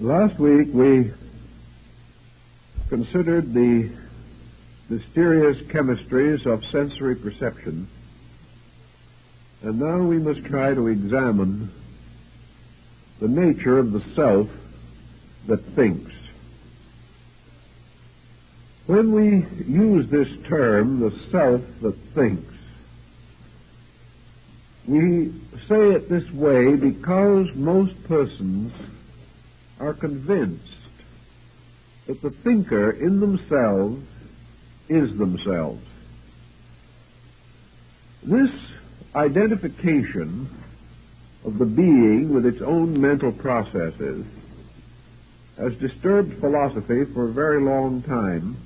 Last week we considered the mysterious chemistries of sensory perception, and now we must try to examine the nature of the self that thinks. When we use this term, the self that thinks, we say it this way because most persons are convinced that the thinker in themselves is themselves. This identification of the being with its own mental processes has disturbed philosophy for a very long time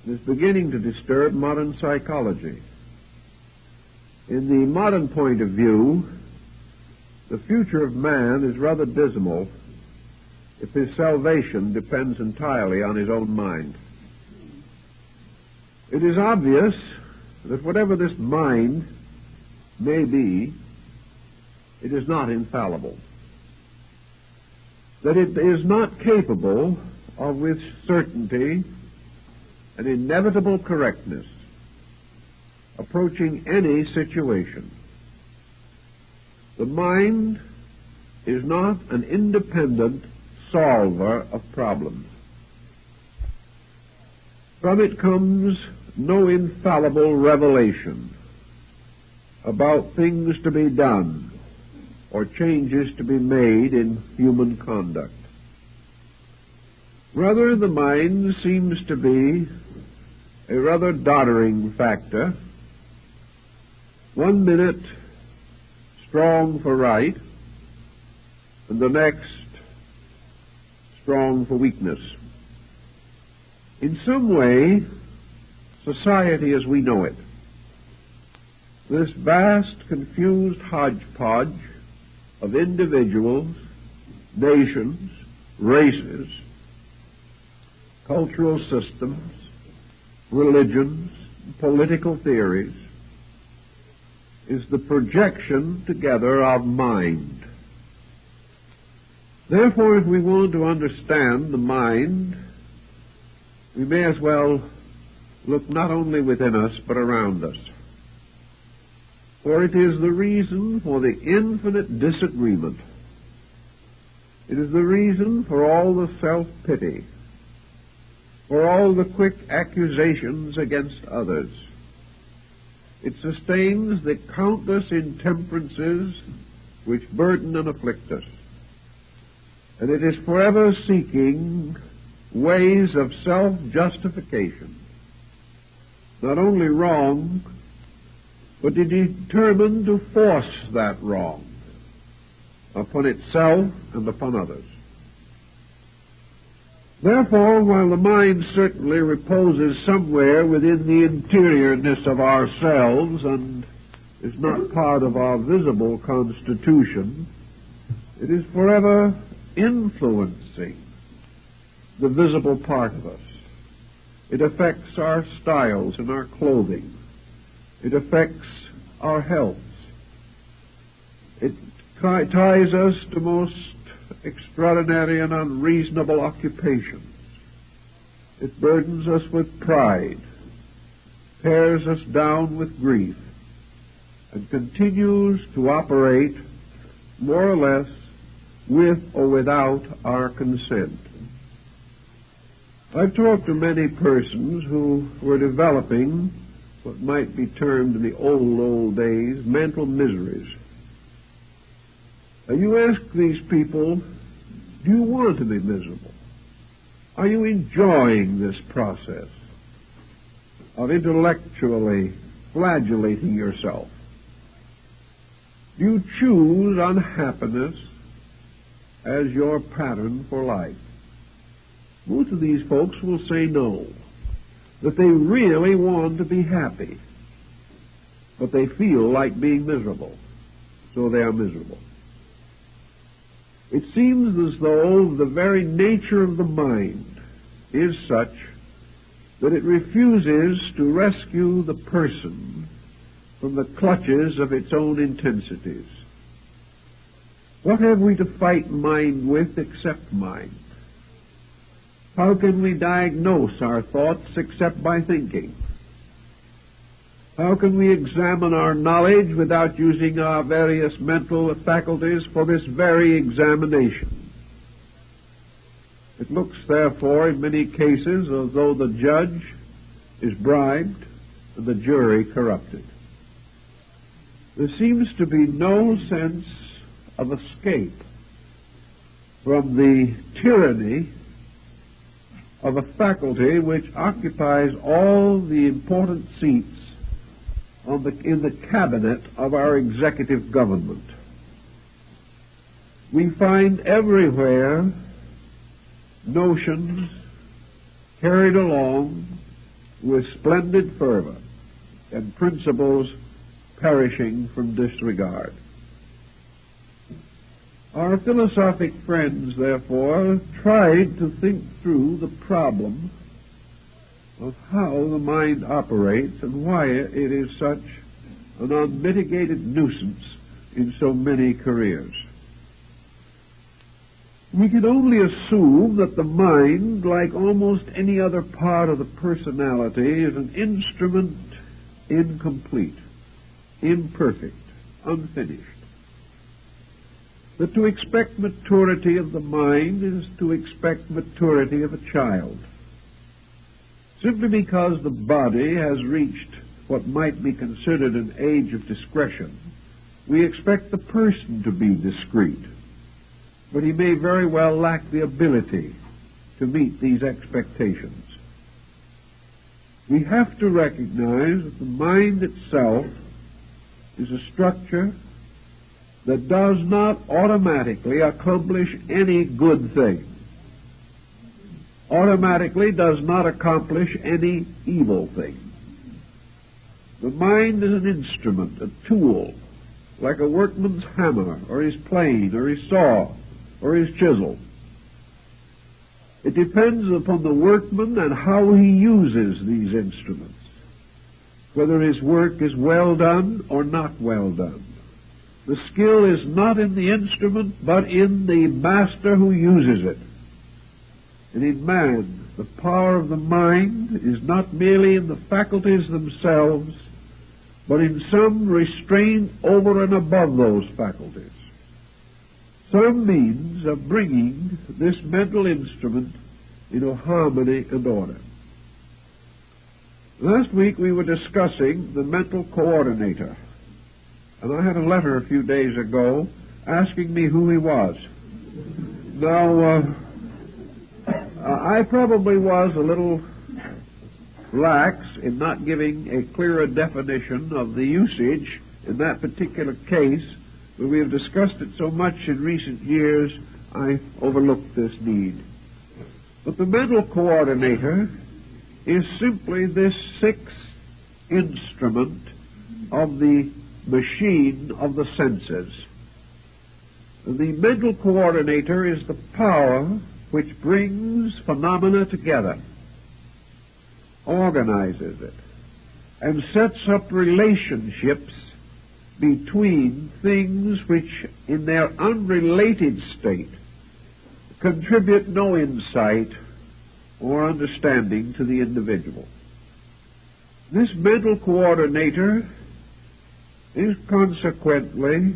and is beginning to disturb modern psychology. In the modern point of view, the future of man is rather dismal if his salvation depends entirely on his own mind. It is obvious that whatever this mind may be, it is not infallible, that it is not capable of, with certainty and inevitable correctness, approaching any situation. The mind is not an independent solver of problems. From it comes no infallible revelation about things to be done or changes to be made in human conduct. Rather, the mind seems to be a rather doddering factor, one minute strong for right, and the next strong for weakness. In some way, society as we know it, this vast, confused hodgepodge of individuals, nations, races, cultural systems, religions, political theories, is the projection together of mind. Therefore, if we want to understand the mind, we may as well look not only within us, but around us. For it is the reason for the infinite disagreement. It is the reason for all the self-pity, for all the quick accusations against others. It sustains the countless intemperances which burden and afflict us. And it is forever seeking ways of self-justification, not only wrong, but it is determined to force that wrong upon itself and upon others. Therefore, while the mind certainly reposes somewhere within the interiorness of ourselves and is not part of our visible constitution, it is forever influencing the visible part of us. It affects our styles and our clothing. It affects our health. It ties us to most extraordinary and unreasonable occupations. It burdens us with pride, tears us down with grief, and continues to operate more or less with or without our consent. I've talked to many persons who were developing what might be termed in the old days mental miseries. Now you ask these people, do you want to be miserable? Are you enjoying this process of intellectually flagellating yourself? Do you choose unhappiness as your pattern for life? Most of these folks will say no, that they really want to be happy, but they feel like being miserable, so they are miserable. It seems as though the very nature of the mind is such that it refuses to rescue the person from the clutches of its own intensities. What have we to fight mind with except mind? How can we diagnose our thoughts except by thinking? How can we examine our knowledge without using our various mental faculties for this very examination? It looks, therefore, in many cases as though the judge is bribed and the jury corrupted. There seems to be no sense of escape from the tyranny of a faculty which occupies all the important seats in the cabinet of our executive government. We find everywhere notions carried along with splendid fervor and principles perishing from disregard. Our philosophic friends, therefore, tried to think through the problem of how the mind operates and why it is such an unmitigated nuisance in so many careers. We can only assume that the mind, like almost any other part of the personality, is an instrument incomplete, imperfect, unfinished. That to expect maturity of the mind is to expect maturity of a child. Simply because the body has reached what might be considered an age of discretion, we expect the person to be discreet. But he may very well lack the ability to meet these expectations. We have to recognize that the mind itself is a structure that does not automatically accomplish any good thing, automatically does not accomplish any evil thing. The mind is an instrument, a tool, like a workman's hammer, or his plane, or his saw, or his chisel. It depends upon the workman and how he uses these instruments, whether his work is well done or not well done. The skill is not in the instrument, but in the master who uses it. And in man, the power of the mind is not merely in the faculties themselves, but in some restraint over and above those faculties, some means of bringing this mental instrument into harmony and order. Last week we were discussing the mental coordinator, and I had a letter a few days ago asking me who he was. Now, I probably was a little lax in not giving a clearer definition of the usage in that particular case, but we have discussed it so much in recent years, I overlooked this need. But the mental coordinator is simply this sixth instrument of the machine of the senses. The mental coordinator is the power which brings phenomena together, organizes it, and sets up relationships between things which, in their unrelated state, contribute no insight or understanding to the individual. This mental coordinator is consequently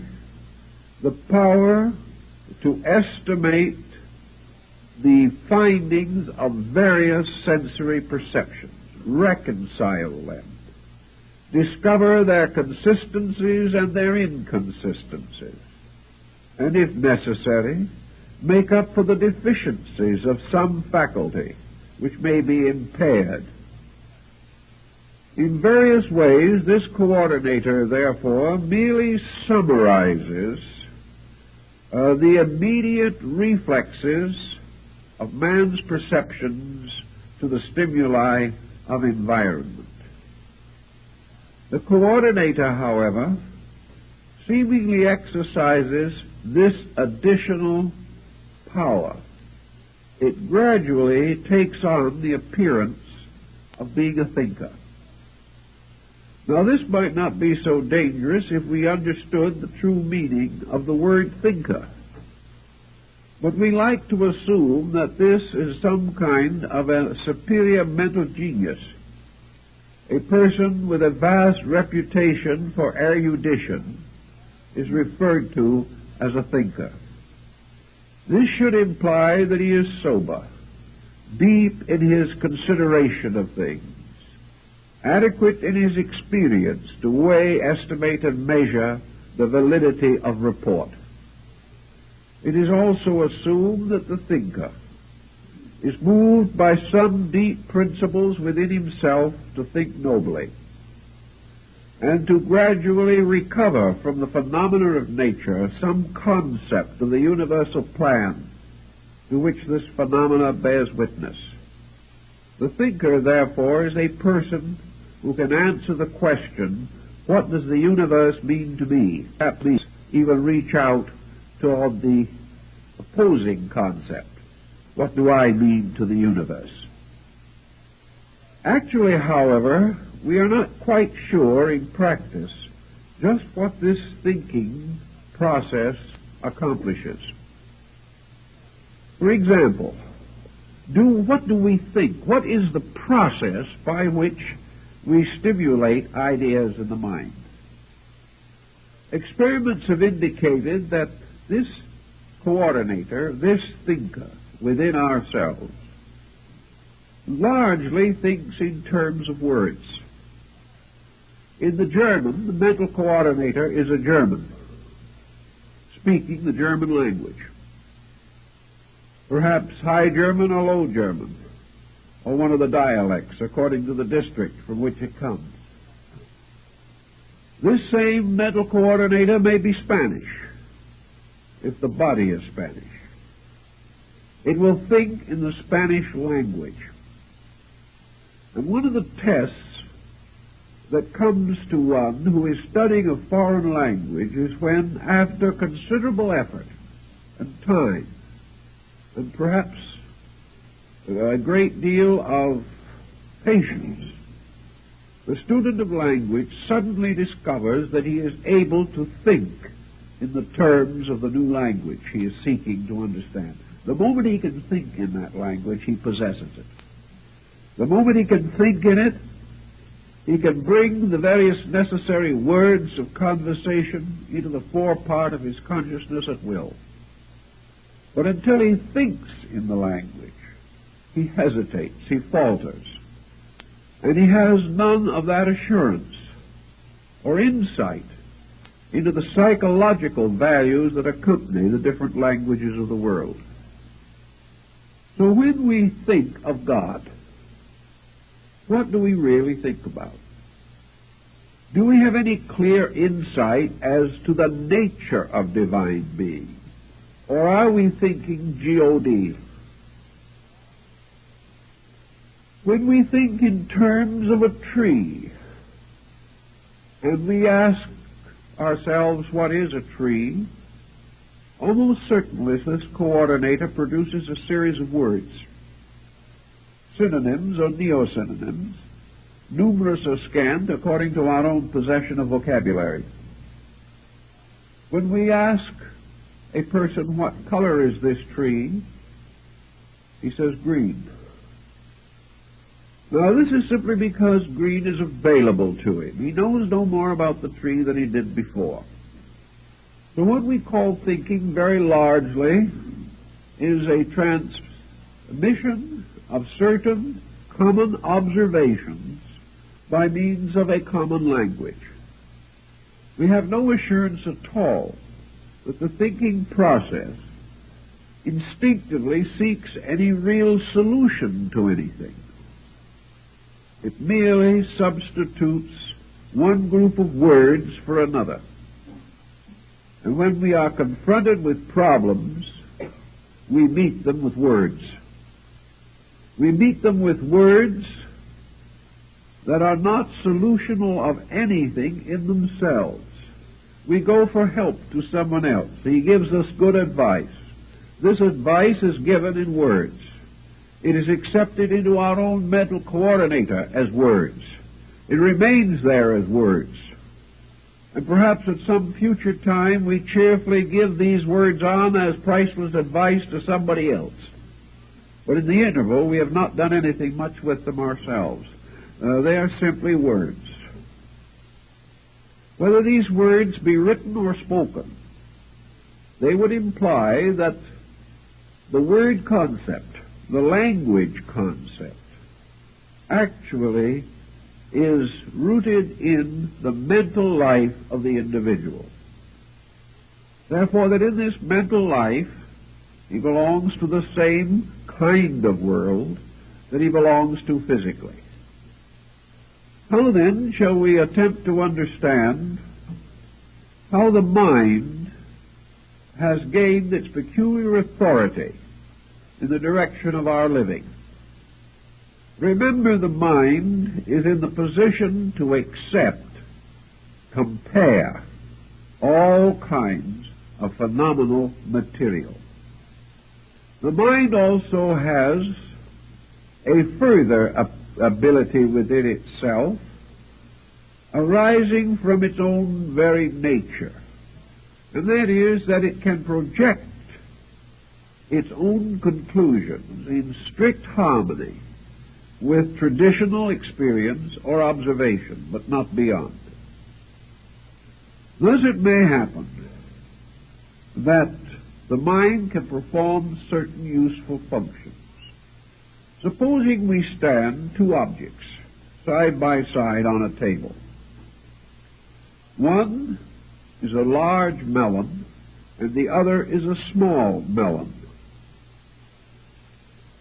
the power to estimate the findings of various sensory perceptions, reconcile them, discover their consistencies and their inconsistencies, and if necessary, make up for the deficiencies of some faculty which may be impaired. In various ways, this coordinator, therefore, merely summarizes the immediate reflexes of man's perceptions to the stimuli of environment. The coordinator, however, seemingly exercises this additional power. It gradually takes on the appearance of being a thinker. Now, this might not be so dangerous if we understood the true meaning of the word thinker. But we like to assume that this is some kind of a superior mental genius, a person with a vast reputation for erudition is referred to as a thinker. This should imply that he is sober, deep in his consideration of things, adequate in his experience to weigh, estimate, and measure the validity of report. It is also assumed that the thinker is moved by some deep principles within himself to think nobly, and to gradually recover from the phenomena of nature some concept of the universal plan to which this phenomena bears witness. The thinker, therefore, is a person who can answer the question, what does the universe mean to me? At least even reach out toward the opposing concept. What do I mean to the universe? Actually, however, we are not quite sure in practice just what this thinking process accomplishes. For example, what do we think? What is the process by which we stimulate ideas in the mind? Experiments have indicated that this coordinator, this thinker within ourselves, largely thinks in terms of words. In the German, the mental coordinator is a German, speaking the German language. Perhaps High German or Low German, or one of the dialects, according to the district from which it comes. This same mental coordinator may be Spanish, if the body is Spanish. It will think in the Spanish language. And one of the tests that comes to one who is studying a foreign language is when, after considerable effort and time, and perhaps a great deal of patience, the student of language suddenly discovers that he is able to think in the terms of the new language he is seeking to understand. The moment he can think in that language, he possesses it. The moment he can think in it, he can bring the various necessary words of conversation into the forepart of his consciousness at will. But until he thinks in the language, he hesitates, he falters, and he has none of that assurance or insight into the psychological values that accompany the different languages of the world. So when we think of God, what do we really think about? Do we have any clear insight as to the nature of divine being? Or are we thinking G-O-D? When we think in terms of a tree, and we ask ourselves what is a tree, almost certainly this coordinator produces a series of words, synonyms or neo-synonyms, numerous or scant according to our own possession of vocabulary. When we ask a person, what color is this tree? He says green. Now, this is simply because green is available to him. He knows no more about the tree than he did before. So what we call thinking very largely is a transmission of certain common observations by means of a common language. We have no assurance at all that the thinking process instinctively seeks any real solution to anything. It merely substitutes one group of words for another. And when we are confronted with problems, we meet them with words. We meet them with words that are not solutional of anything in themselves. We go for help to someone else. He gives us good advice. This advice is given in words. It is accepted into our own mental coordinator as words. It remains there as words. And perhaps at some future time we cheerfully give these words on as priceless advice to somebody else. But in the interval, we have not done anything much with them ourselves. They are simply words. Whether these words be written or spoken, they would imply that the word concept, the language concept, actually is rooted in the mental life of the individual. Therefore, that in this mental life, he belongs to the same kind of world that he belongs to physically. How then shall we attempt to understand how the mind has gained its peculiar authority in the direction of our living? Remember, the mind is in the position to accept, compare all kinds of phenomenal material. The mind also has a further ability within itself, arising from its own very nature, and that is that it can project its own conclusions in strict harmony with traditional experience or observation, but not beyond. Thus it may happen that the mind can perform certain useful functions. Supposing we stand two objects side by side on a table. One is a large melon, and the other is a small melon.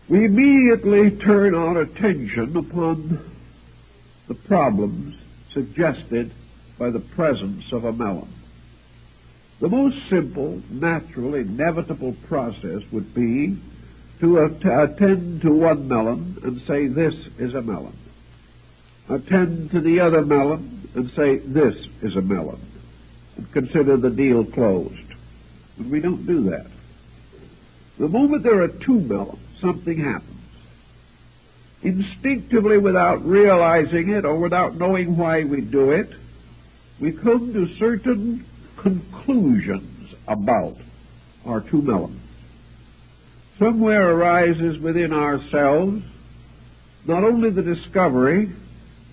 We immediately turn our attention upon the problems suggested by the presence of a melon. The most simple, natural, inevitable process would be to attend to one melon and say, this is a melon. Attend to the other melon and say, this is a melon. And consider the deal closed. But we don't do that. The moment there are two melons, something happens. Instinctively, without realizing it or without knowing why we do it, we come to certain conclusions about our two melons. Somewhere arises within ourselves not only the discovery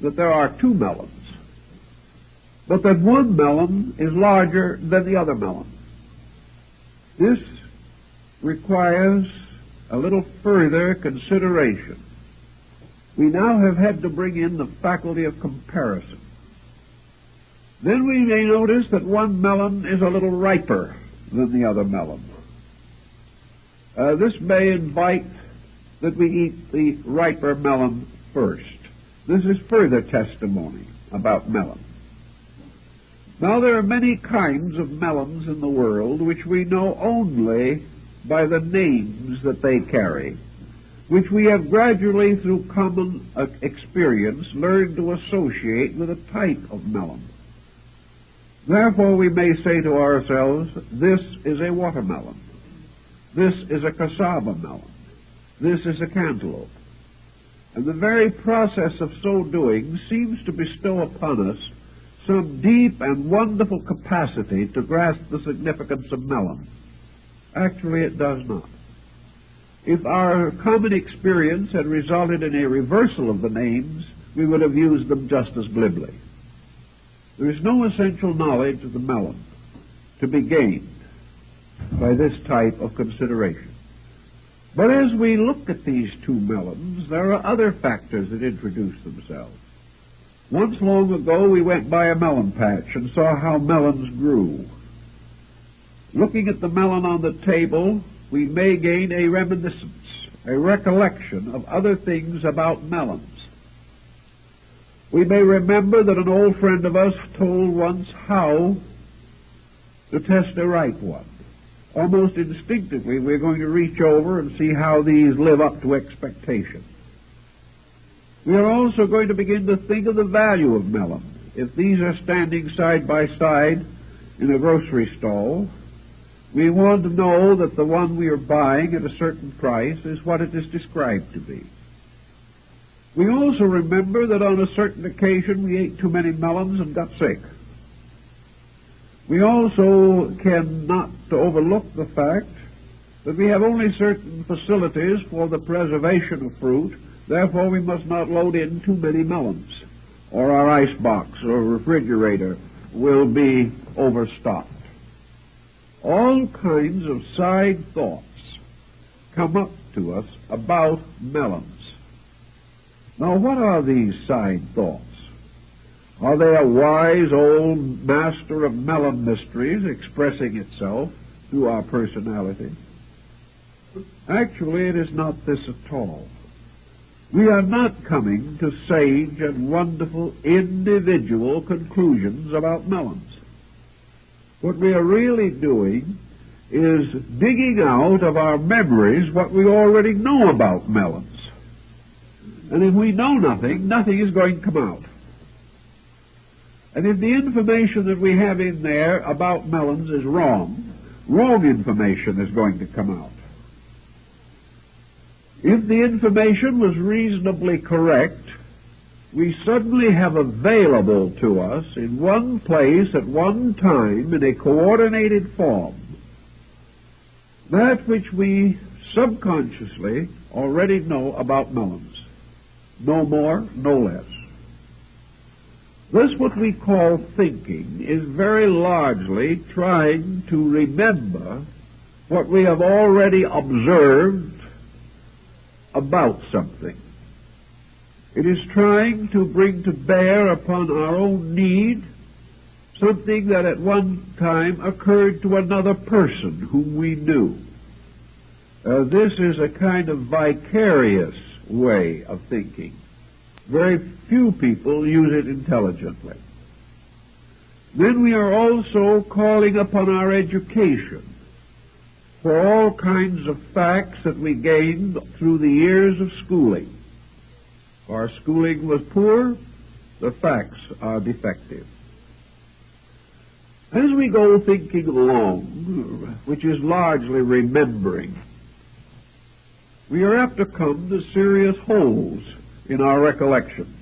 that there are two melons, but that one melon is larger than the other melon. This requires a little further consideration. We now have had to bring in the faculty of comparison. Then we may notice that one melon is a little riper than the other melon. This may invite that we eat the riper melon first. This is further testimony about melons. Now, there are many kinds of melons in the world which we know only by the names that they carry, which we have gradually, through common experience, learned to associate with a type of melon. Therefore, we may say to ourselves, this is a watermelon. This is a cassava melon. This is a cantaloupe. And the very process of so doing seems to bestow upon us some deep and wonderful capacity to grasp the significance of melon. Actually, it does not. If our common experience had resulted in a reversal of the names, we would have used them just as glibly. There is no essential knowledge of the melon to be gained by this type of consideration. But as we look at these two melons, there are other factors that introduce themselves. Once long ago, we went by a melon patch and saw how melons grew. Looking at the melon on the table, we may gain a reminiscence, a recollection of other things about melons. We may remember that an old friend of us told once how to test a ripe one. Almost instinctively, we're going to reach over and see how these live up to expectation. We are also going to begin to think of the value of melon. If these are standing side by side in a grocery stall, we want to know that the one we are buying at a certain price is what it is described to be. We also remember that on a certain occasion we ate too many melons and got sick. We also cannot overlook the fact that we have only certain facilities for the preservation of fruit, therefore we must not load in too many melons, or our icebox or refrigerator will be overstocked. All kinds of side thoughts come up to us about melons. Now, what are these side thoughts? Are they a wise old master of melon mysteries expressing itself through our personality? Actually, it is not this at all. We are not coming to sage and wonderful individual conclusions about melons. What we are really doing is digging out of our memories what we already know about melons. And if we know nothing, nothing is going to come out. And if the information that we have in there about melons is wrong, wrong information is going to come out. If the information was reasonably correct, we suddenly have available to us in one place at one time in a coordinated form that which we subconsciously already know about melons. No more, no less. This, what we call thinking, is very largely trying to remember what we have already observed about something. It is trying to bring to bear upon our own need something that at one time occurred to another person whom we knew. This is a kind of vicarious way of thinking. Very few people use it intelligently. Then we are also calling upon our education for all kinds of facts that we gained through the years of schooling. If our schooling was poor, the facts are defective. As we go thinking along, which is largely remembering, we are apt to come to serious holes in our recollections.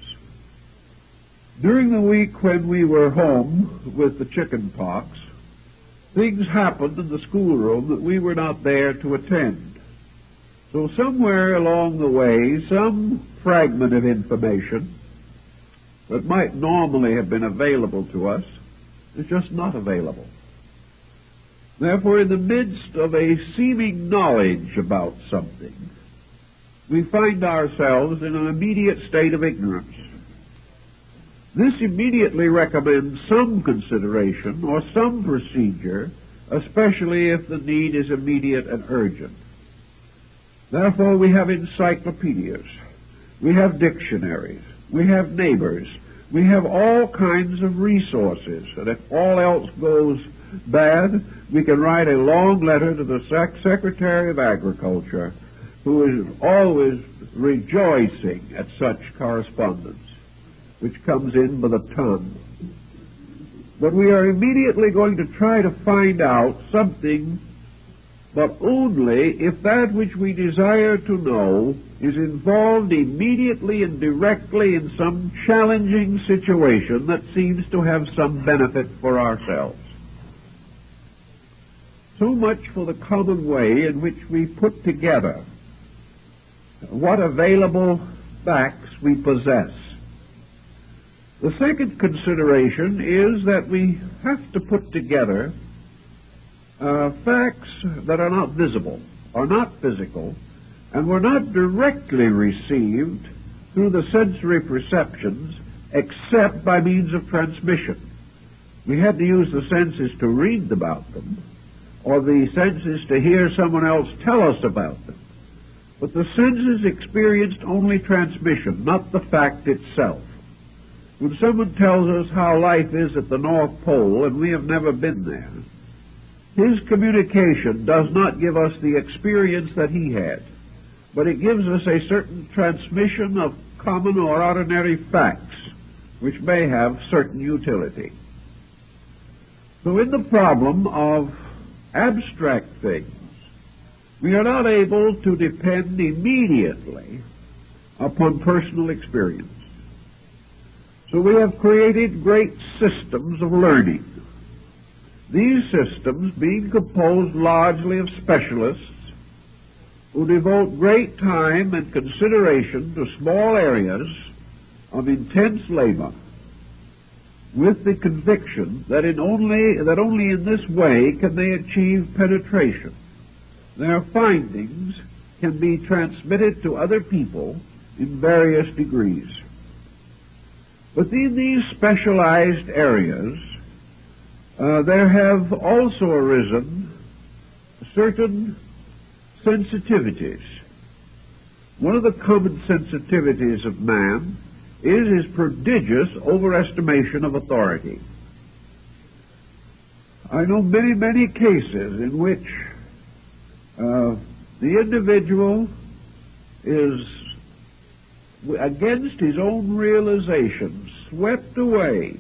During the week when we were home with the chicken pox, things happened in the schoolroom that we were not there to attend. So somewhere along the way, some fragment of information that might normally have been available to us is just not available. Therefore, in the midst of a seeming knowledge about something, we find ourselves in an immediate state of ignorance. This immediately recommends some consideration or some procedure, especially if the need is immediate and urgent. Therefore, we have encyclopedias, we have dictionaries, we have neighbors, we have all kinds of resources, and if all else goes bad, we can write a long letter to the Secretary of Agriculture, who is always rejoicing at such correspondence, which comes in by the ton. But we are immediately going to try to find out something, but only if that which we desire to know is involved immediately and directly in some challenging situation that seems to have some benefit for ourselves. So much for the common way in which we put together what available facts we possess. The second consideration is that we have to put together facts that are not visible, are not physical, and were not directly received through the sensory perceptions except by means of transmission. We had to use the senses to read about them, or the senses to hear someone else tell us about them. But the senses experienced only transmission, not the fact itself. When someone tells us how life is at the North Pole and we have never been there, his communication does not give us the experience that he had, but it gives us a certain transmission of common or ordinary facts which may have certain utility. So in the problem of abstract things, we are not able to depend immediately upon personal experience. So we have created great systems of learning. These systems being composed largely of specialists who devote great time and consideration to small areas of intense labor, with the conviction that only in this way can they achieve penetration. Their findings can be transmitted to other people in various degrees. But in these specialized areas, there have also arisen certain sensitivities. One of the common sensitivities of man is his prodigious overestimation of authority. I know many, many cases in which the individual is, against his own realization, swept away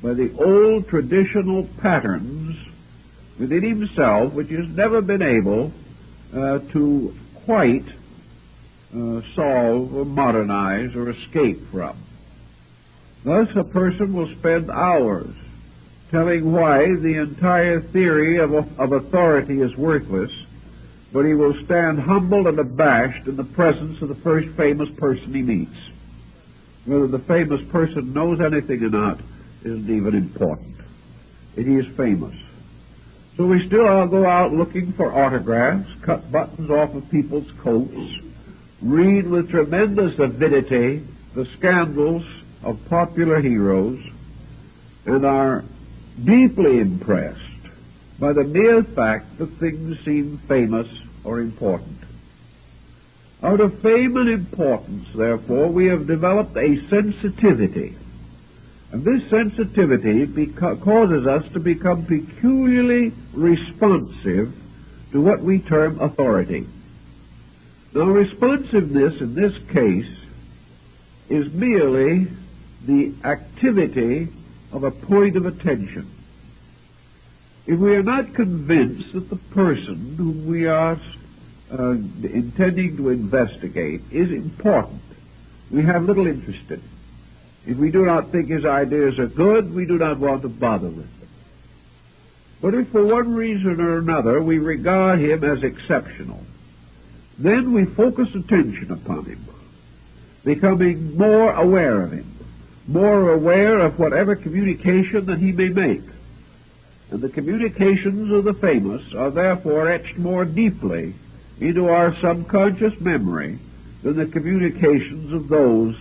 by the old traditional patterns within himself, which has never been able to quite solve or modernize or escape from. Thus, a person will spend hours telling why the entire theory of authority is worthless, but he will stand humbled and abashed in the presence of the first famous person he meets. Whether the famous person knows anything or not isn't even important. He is famous. So we still all go out looking for autographs, cut buttons off of people's coats, read with tremendous avidity the scandals of popular heroes, and are deeply impressed by the mere fact that things seem famous or important. Out of fame and importance, therefore, we have developed a sensitivity. And this sensitivity causes us to become peculiarly responsive to what we term authority. Now, responsiveness in this case is merely the activity of a point of attention. If we are not convinced that the person whom we are intending to investigate is important, we have little interest in it. If we do not think his ideas are good, we do not want to bother with them. But if for one reason or another we regard him as exceptional, then we focus attention upon him, becoming more aware of him, more aware of whatever communication that he may make. And the communications of the famous are therefore etched more deeply into our subconscious memory than the communications of those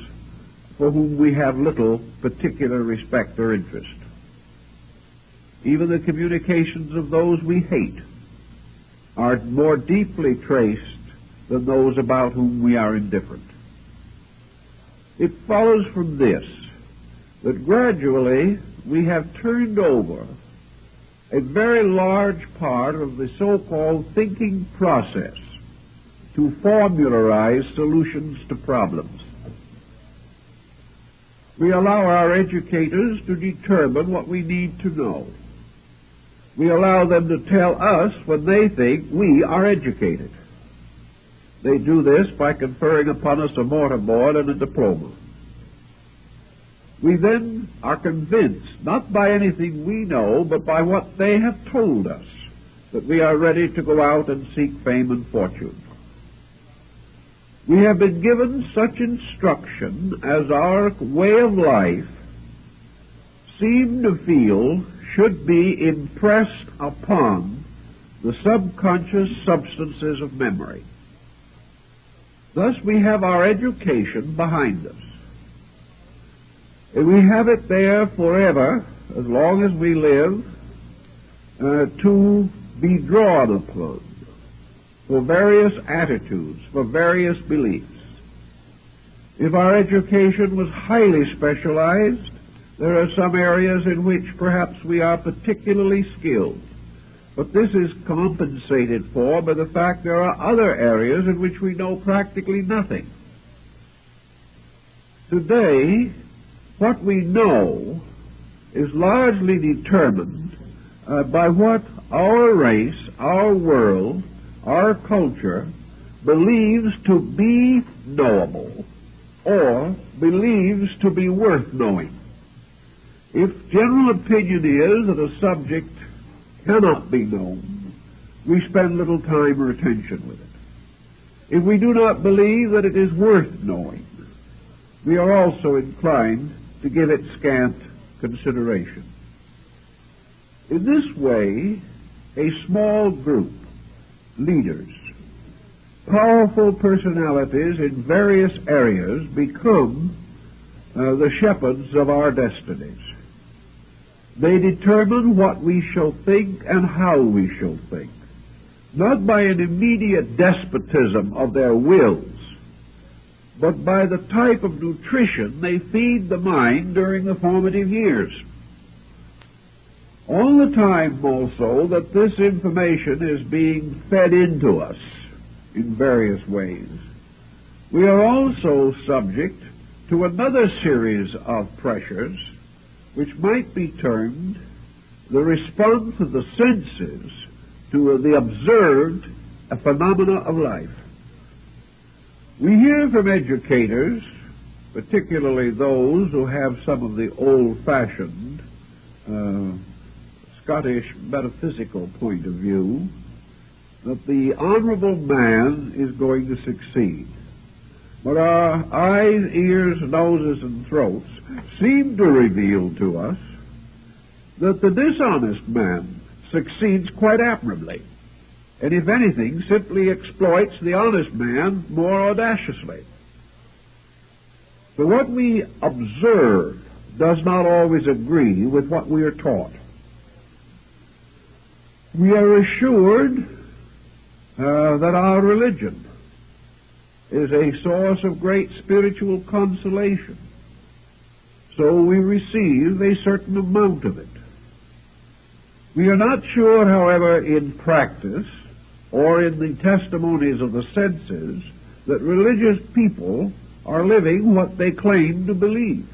for whom we have little particular respect or interest. Even the communications of those we hate are more deeply traced than those about whom we are indifferent. It follows from this that gradually we have turned over a very large part of the so-called thinking process to formularize solutions to problems. We allow our educators to determine what we need to know. We allow them to tell us when they think we are educated. They do this by conferring upon us a mortarboard and a diploma. We then are convinced, not by anything we know, but by what they have told us, that we are ready to go out and seek fame and fortune. We have been given such instruction as our way of life seem to feel should be impressed upon the subconscious substances of memory. Thus we have our education behind us. And we have it there forever, as long as we live, to be drawn upon for various attitudes, for various beliefs. If our education was highly specialized, there are some areas in which perhaps we are particularly skilled. But this is compensated for by the fact there are other areas in which we know practically nothing. Today, what we know is largely determined by what our race, our world, our culture believes to be knowable or believes to be worth knowing. If general opinion is that a subject cannot be known, we spend little time or attention with it. If we do not believe that it is worth knowing, we are also inclined to give it scant consideration. In this way, a small group, leaders, powerful personalities in various areas become the shepherds of our destinies. They determine what we shall think and how we shall think, not by an immediate despotism of their wills, but by the type of nutrition they feed the mind during the formative years. All the time also that this information is being fed into us in various ways, we are also subject to another series of pressures which might be termed the response of the senses to the observed phenomena of life. We hear from educators, particularly those who have some of the old-fashioned Scottish metaphysical point of view, that the honorable man is going to succeed. But our eyes, ears, noses, and throats seem to reveal to us that the dishonest man succeeds quite admirably, and if anything, simply exploits the honest man more audaciously. So what we observe does not always agree with what we are taught. We are assured that our religion is a source of great spiritual consolation, so we receive a certain amount of it. We are not sure, however, in practice or in the testimonies of the senses that religious people are living what they claim to believe.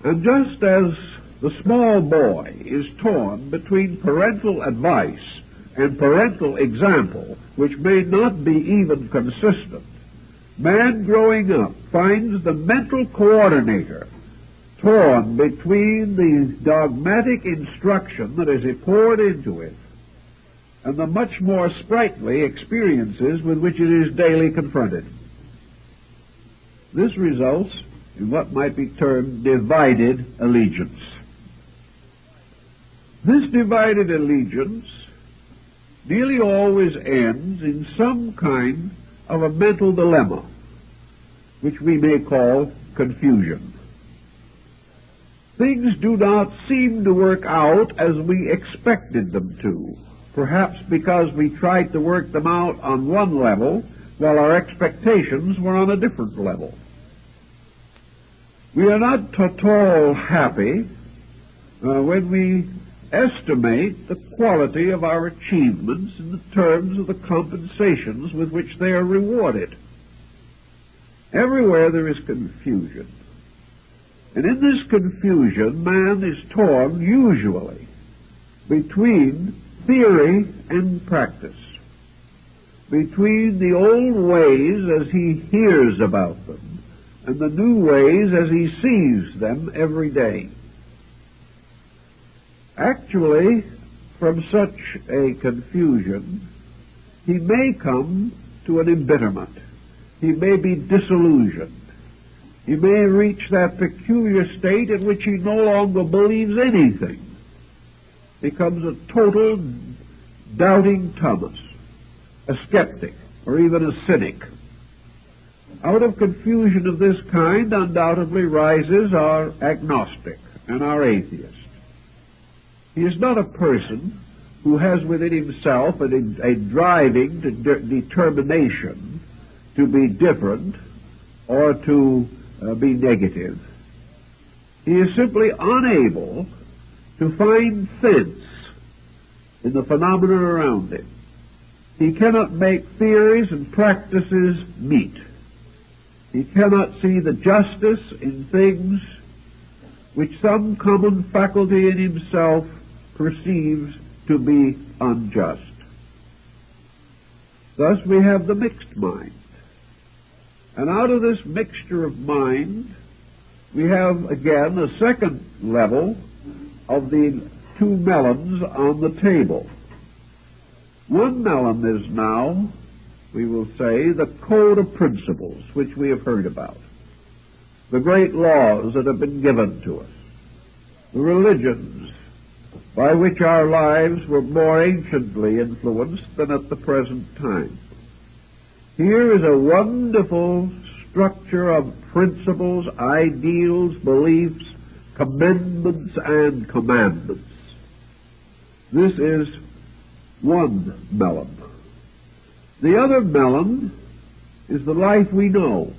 And just as the small boy is torn between parental advice and parental example, which may not be even consistent, man growing up finds the mental coordinator torn between the dogmatic instruction that is poured into it and the much more sprightly experiences with which it is daily confronted. This results in what might be termed divided allegiance. This divided allegiance nearly always ends in some kind of a mental dilemma, which we may call confusion. Things do not seem to work out as we expected them to, perhaps because we tried to work them out on one level while our expectations were on a different level. We are not at all happy when we estimate the quality of our achievements in the terms of the compensations with which they are rewarded. Everywhere there is confusion. And in this confusion, man is torn, usually, between theory and practice, between the old ways as he hears about them and the new ways as he sees them every day. Actually, from such a confusion, he may come to an embitterment. He may be disillusioned. He may reach that peculiar state in which he no longer believes anything, becomes a total doubting Thomas, a skeptic, or even a cynic. Out of confusion of this kind undoubtedly rises our agnostic and our atheist. He is not a person who has within himself a driving determination to be different or to be negative. He is simply unable to find sense in the phenomena around him. He cannot make theories and practices meet. He cannot see the justice in things which some common faculty in himself perceives to be unjust. Thus we have the mixed mind. And out of this mixture of mind, we have again a second level of the two melons on the table. One melon is now, we will say, the code of principles which we have heard about, the great laws that have been given to us, the religions by which our lives were more anciently influenced than at the present time. Here is a wonderful structure of principles, ideals, beliefs, commendments, and commandments. This is one melon. The other melon is the life we know,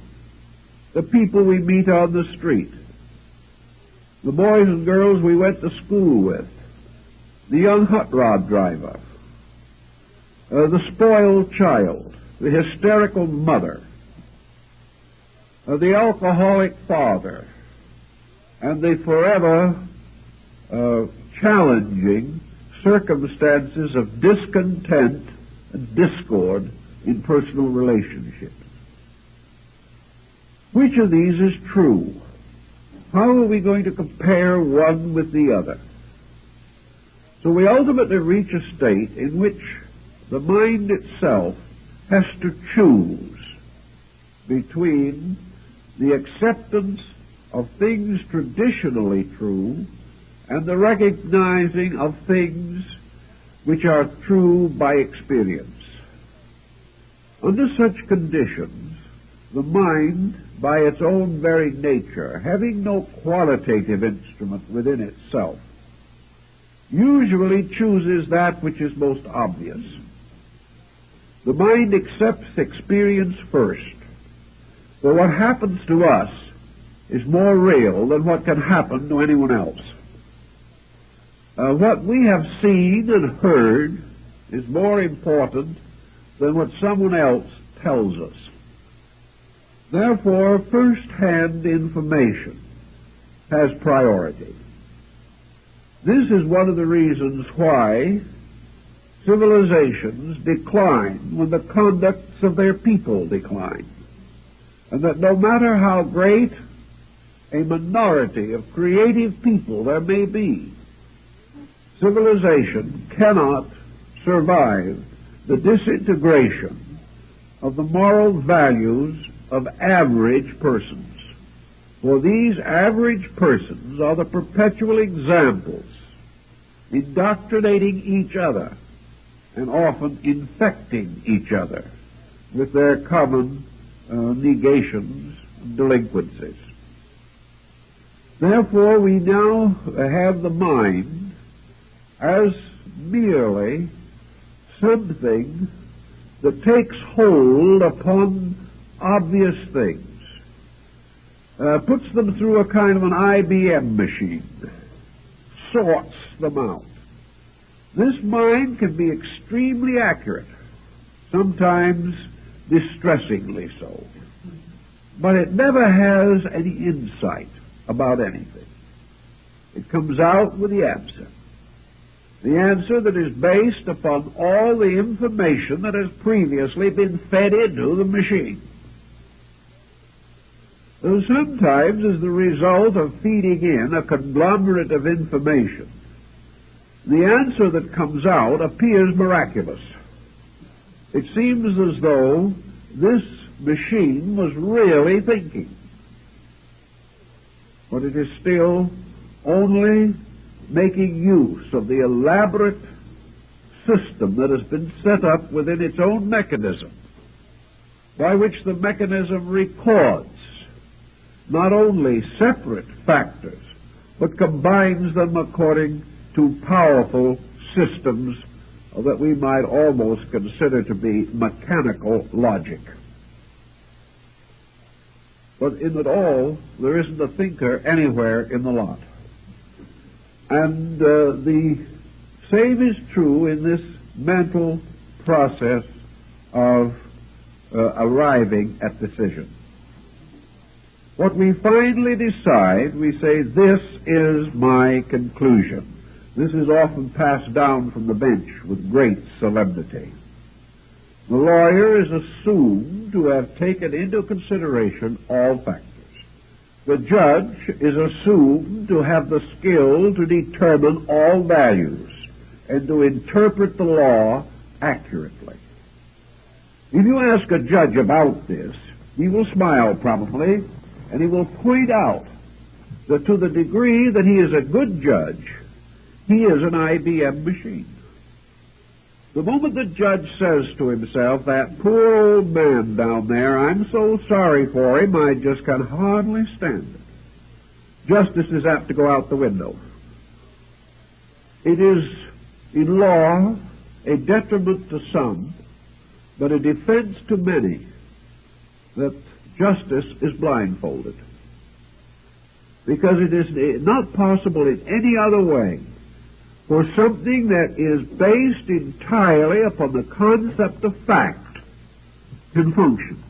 the people we meet on the street, the boys and girls we went to school with, the young hot rod driver, the spoiled child, the hysterical mother, the alcoholic father, and the forever challenging circumstances of discontent and discord in personal relationships. Which of these is true? How are we going to compare one with the other? So we ultimately reach a state in which the mind itself has to choose between the acceptance of things traditionally true and the recognizing of things which are true by experience. Under such conditions, the mind, by its own very nature, having no qualitative instrument within itself, usually chooses that which is most obvious. The mind accepts experience first, for what happens to us is more real than what can happen to anyone else. What we have seen and heard is more important than what someone else tells us. Therefore, first-hand information has priority. This is one of the reasons why civilizations decline when the conducts of their people decline, and that no matter how great a minority of creative people there may be, civilization cannot survive the disintegration of the moral values of average persons. For these average persons are the perpetual examples, indoctrinating each other and often infecting each other with their common negations and delinquencies. Therefore, we now have the mind as merely something that takes hold upon obvious things, puts them through a kind of an IBM machine, sorts them out. This mind can be extremely accurate, sometimes distressingly so, but it never has any insight about anything. It comes out with the answer that is based upon all the information that has previously been fed into the machine. And sometimes, as the result of feeding in a conglomerate of information, the answer that comes out appears miraculous. It seems as though this machine was really thinking, but it is still only making use of the elaborate system that has been set up within its own mechanism, by which the mechanism records not only separate factors, but combines them according to powerful systems that we might almost consider to be mechanical logic. But in it all, there isn't a thinker anywhere in the lot. And the same is true in this mental process of arriving at decision. What we finally decide, we say, this is my conclusion. This is often passed down from the bench with great solemnity. The lawyer is assumed to have taken into consideration all factors. The judge is assumed to have the skill to determine all values and to interpret the law accurately. If you ask a judge about this, he will smile probably, and he will point out that to the degree that he is a good judge, he is an IBM machine. The moment the judge says to himself, that poor old man down there, I'm so sorry for him, I just can hardly stand it, justice is apt to go out the window. It is, in law, a detriment to some, but a defense to many, that justice is blindfolded. Because it is not possible in any other way for something that is based entirely upon the concept of fact can function.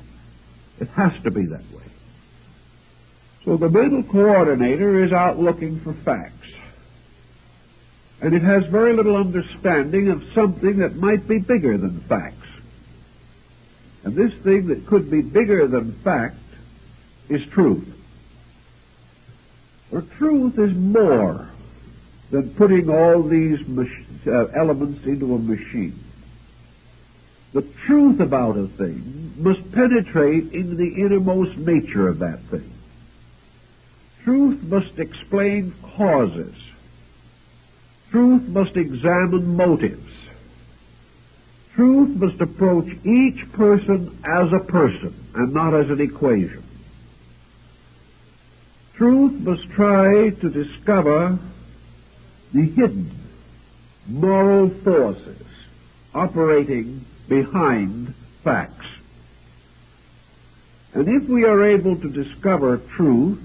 It has to be that way. So the mental coordinator is out looking for facts. And it has very little understanding of something that might be bigger than facts. And this thing that could be bigger than fact is truth. For truth is more than putting all these elements into a machine. The truth about a thing must penetrate into the innermost nature of that thing. Truth must explain causes. Truth must examine motives. Truth must approach each person as a person and not as an equation. Truth must try to discover the hidden moral forces operating behind facts. And if we are able to discover truth,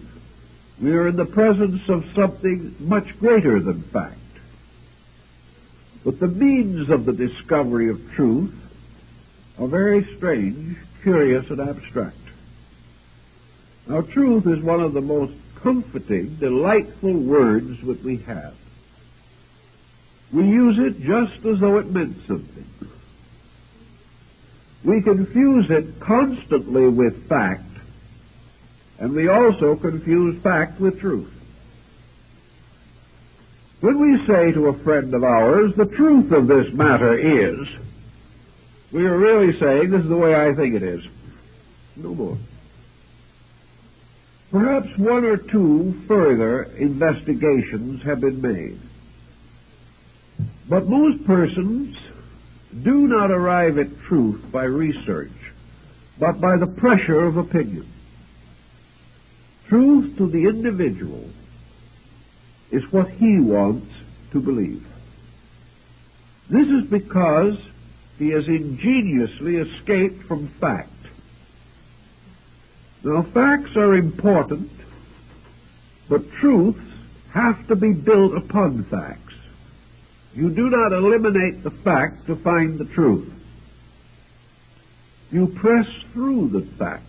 we are in the presence of something much greater than fact. But the means of the discovery of truth are very strange, curious, and abstract. Now, truth is one of the most comforting, delightful words that we have. We use it just as though it meant something. We confuse it constantly with fact, and we also confuse fact with truth. When we say to a friend of ours, the truth of this matter is, we are really saying, this is the way I think it is. No more. Perhaps one or two further investigations have been made. But most persons do not arrive at truth by research, but by the pressure of opinion. Truth to the individual is what he wants to believe. This is because he has ingeniously escaped from fact. Now, facts are important, but truths have to be built upon facts. You do not eliminate the fact to find the truth. You press through the fact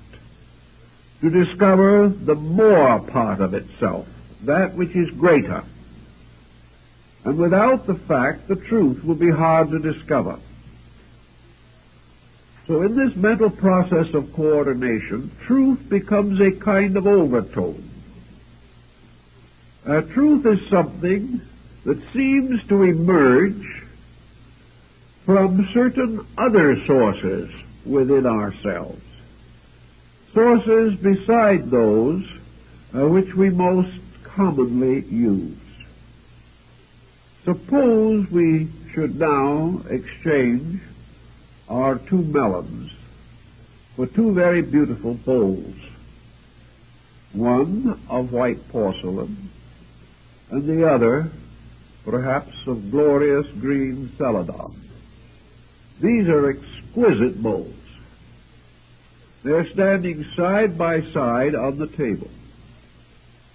to discover the more part of itself, that which is greater. And without the fact, the truth will be hard to discover. So in this mental process of coordination, truth becomes a kind of overtone. Truth is something that seems to emerge from certain other sources within ourselves, sources beside those which we most commonly use. Suppose we should now exchange our two melons for two very beautiful bowls, one of white porcelain and the other perhaps of glorious green celadon. These are exquisite bowls. They're standing side by side on the table.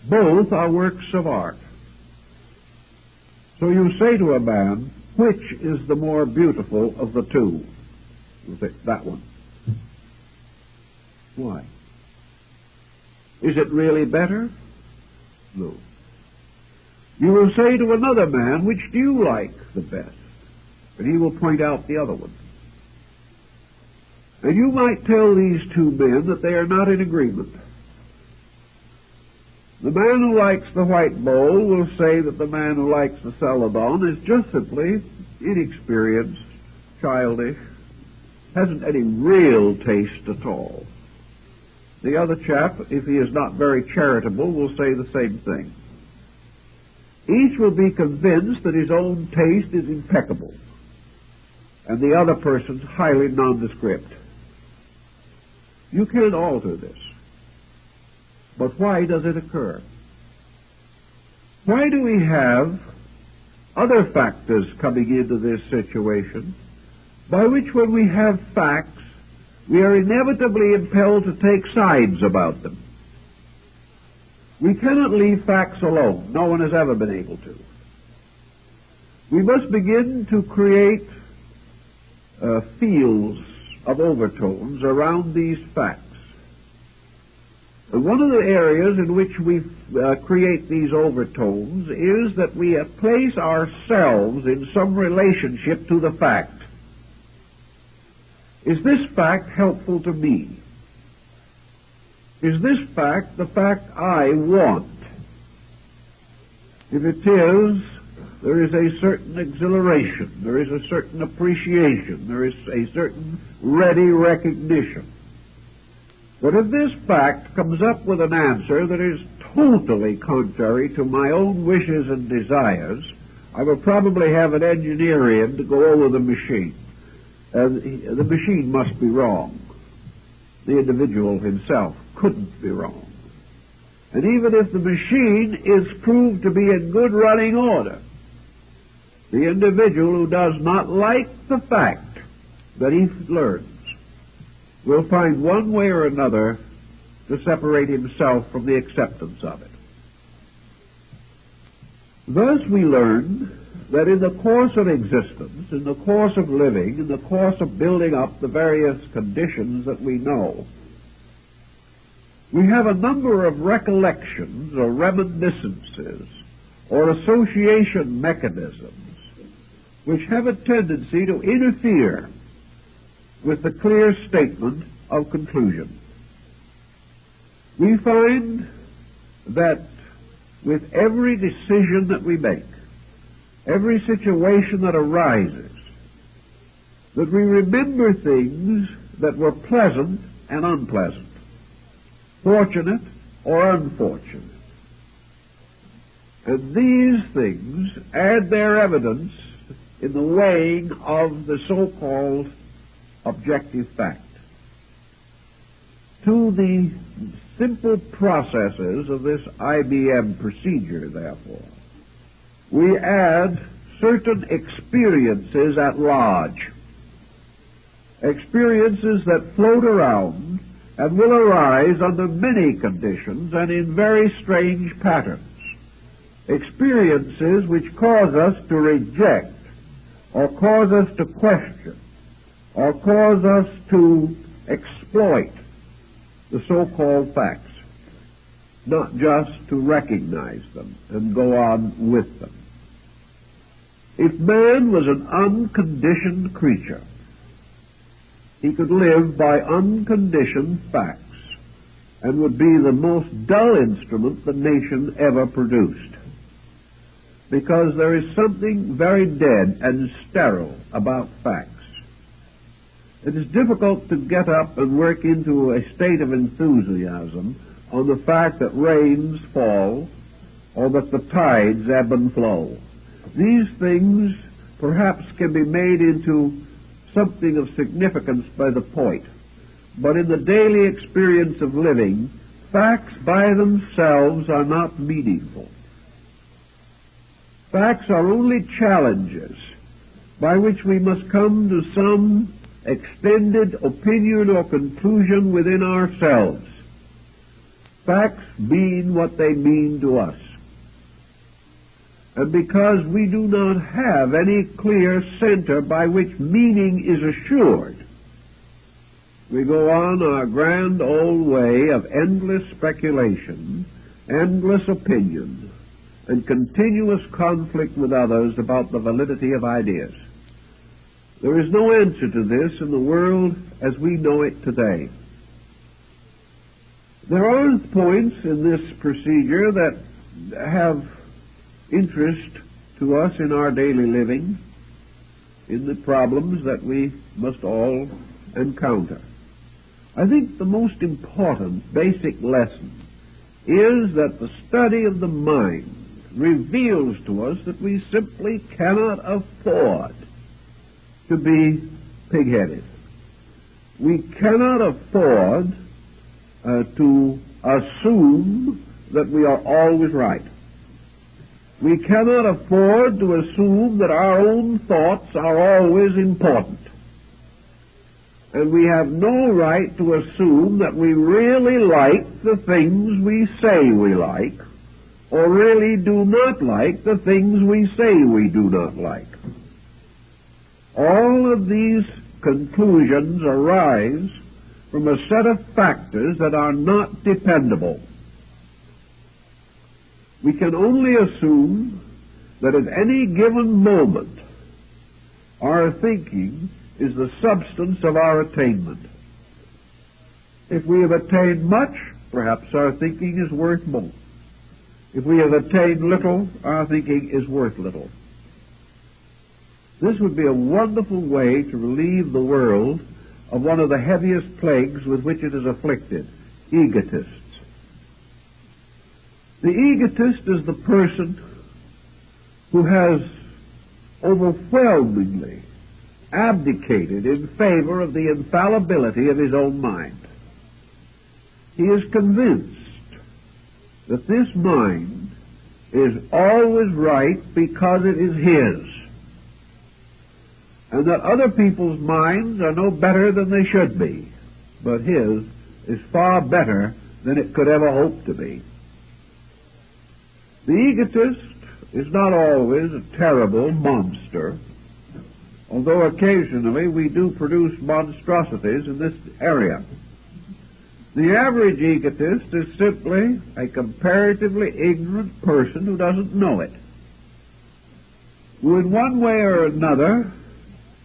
Both are works of art. So you say to a man, which is the more beautiful of the two? You say, that one. Why? Is it really better? No. You will say to another man, which do you like the best? And he will point out the other one. And you might tell these two men that they are not in agreement. The man who likes the white bowl will say that the man who likes the celadon is just simply inexperienced, childish, hasn't any real taste at all. The other chap, if he is not very charitable, will say the same thing. Each will be convinced that his own taste is impeccable, and the other person's highly nondescript. You can't alter this. But why does it occur? Why do we have other factors coming into this situation by which, when we have facts, we are inevitably impelled to take sides about them? We cannot leave facts alone. No one has ever been able to. We must begin to create fields of overtones around these facts. And one of the areas in which we create these overtones is that we place ourselves in some relationship to the fact. Is this fact helpful to me? Is this fact the fact I want? If it is, there is a certain exhilaration, there is a certain appreciation, there is a certain ready recognition. But if this fact comes up with an answer that is totally contrary to my own wishes and desires, I will probably have an engineer in to go over the machine. The machine must be wrong. The individual himself couldn't be wrong. And even if the machine is proved to be in good running order, the individual who does not like the fact that he learns will find one way or another to separate himself from the acceptance of it. Thus we learn that in the course of existence, in the course of living, in the course of building up the various conditions that we know, we have a number of recollections or reminiscences or association mechanisms which have a tendency to interfere with the clear statement of conclusion. We find that with every decision that we make, every situation that arises, that we remember things that were pleasant and unpleasant, fortunate or unfortunate. And these things add their evidence in the weighing of the so-called objective fact. To the simple processes of this IBM procedure, therefore, we add certain experiences at large, experiences that float around and will arise under many conditions and in very strange patterns, experiences which cause us to reject or cause us to question or cause us to exploit the so-called facts, not just to recognize them and go on with them. If man was an unconditioned creature, he could live by unconditioned facts and would be the most dull instrument the nation ever produced, because there is something very dead and sterile about facts. It is difficult to get up and work into a state of enthusiasm on the fact that rains fall or that the tides ebb and flow. These things perhaps can be made into something of significance by the poet, but in the daily experience of living, facts by themselves are not meaningful. Facts are only challenges by which we must come to some extended opinion or conclusion within ourselves. Facts mean what they mean to us. And because we do not have any clear center by which meaning is assured, we go on our grand old way of endless speculation, endless opinion, and continuous conflict with others about the validity of ideas. There is no answer to this in the world as we know it today. There are points in this procedure that have interest to us in our daily living, in the problems that we must all encounter. I think the most important basic lesson is that the study of the mind reveals to us that we simply cannot afford to be pig-headed. We cannot afford to assume that we are always right. We cannot afford to assume that our own thoughts are always important. And we have no right to assume that we really like the things we say we like, or really do not like the things we say we do not like. All of these conclusions arise from a set of factors that are not dependable. We can only assume that at any given moment our thinking is the substance of our attainment. If we have attained much, perhaps our thinking is worth more. If we have attained little, our thinking is worth little. This would be a wonderful way to relieve the world of one of the heaviest plagues with which it is afflicted, egotists. The egotist is the person who has overwhelmingly abdicated in favor of the infallibility of his own mind. He is convinced that this mind is always right because it is his, and that other people's minds are no better than they should be, but his is far better than it could ever hope to be. The egotist is not always a terrible monster, although occasionally we do produce monstrosities in this area. The average egotist is simply a comparatively ignorant person who doesn't know it, who in one way or another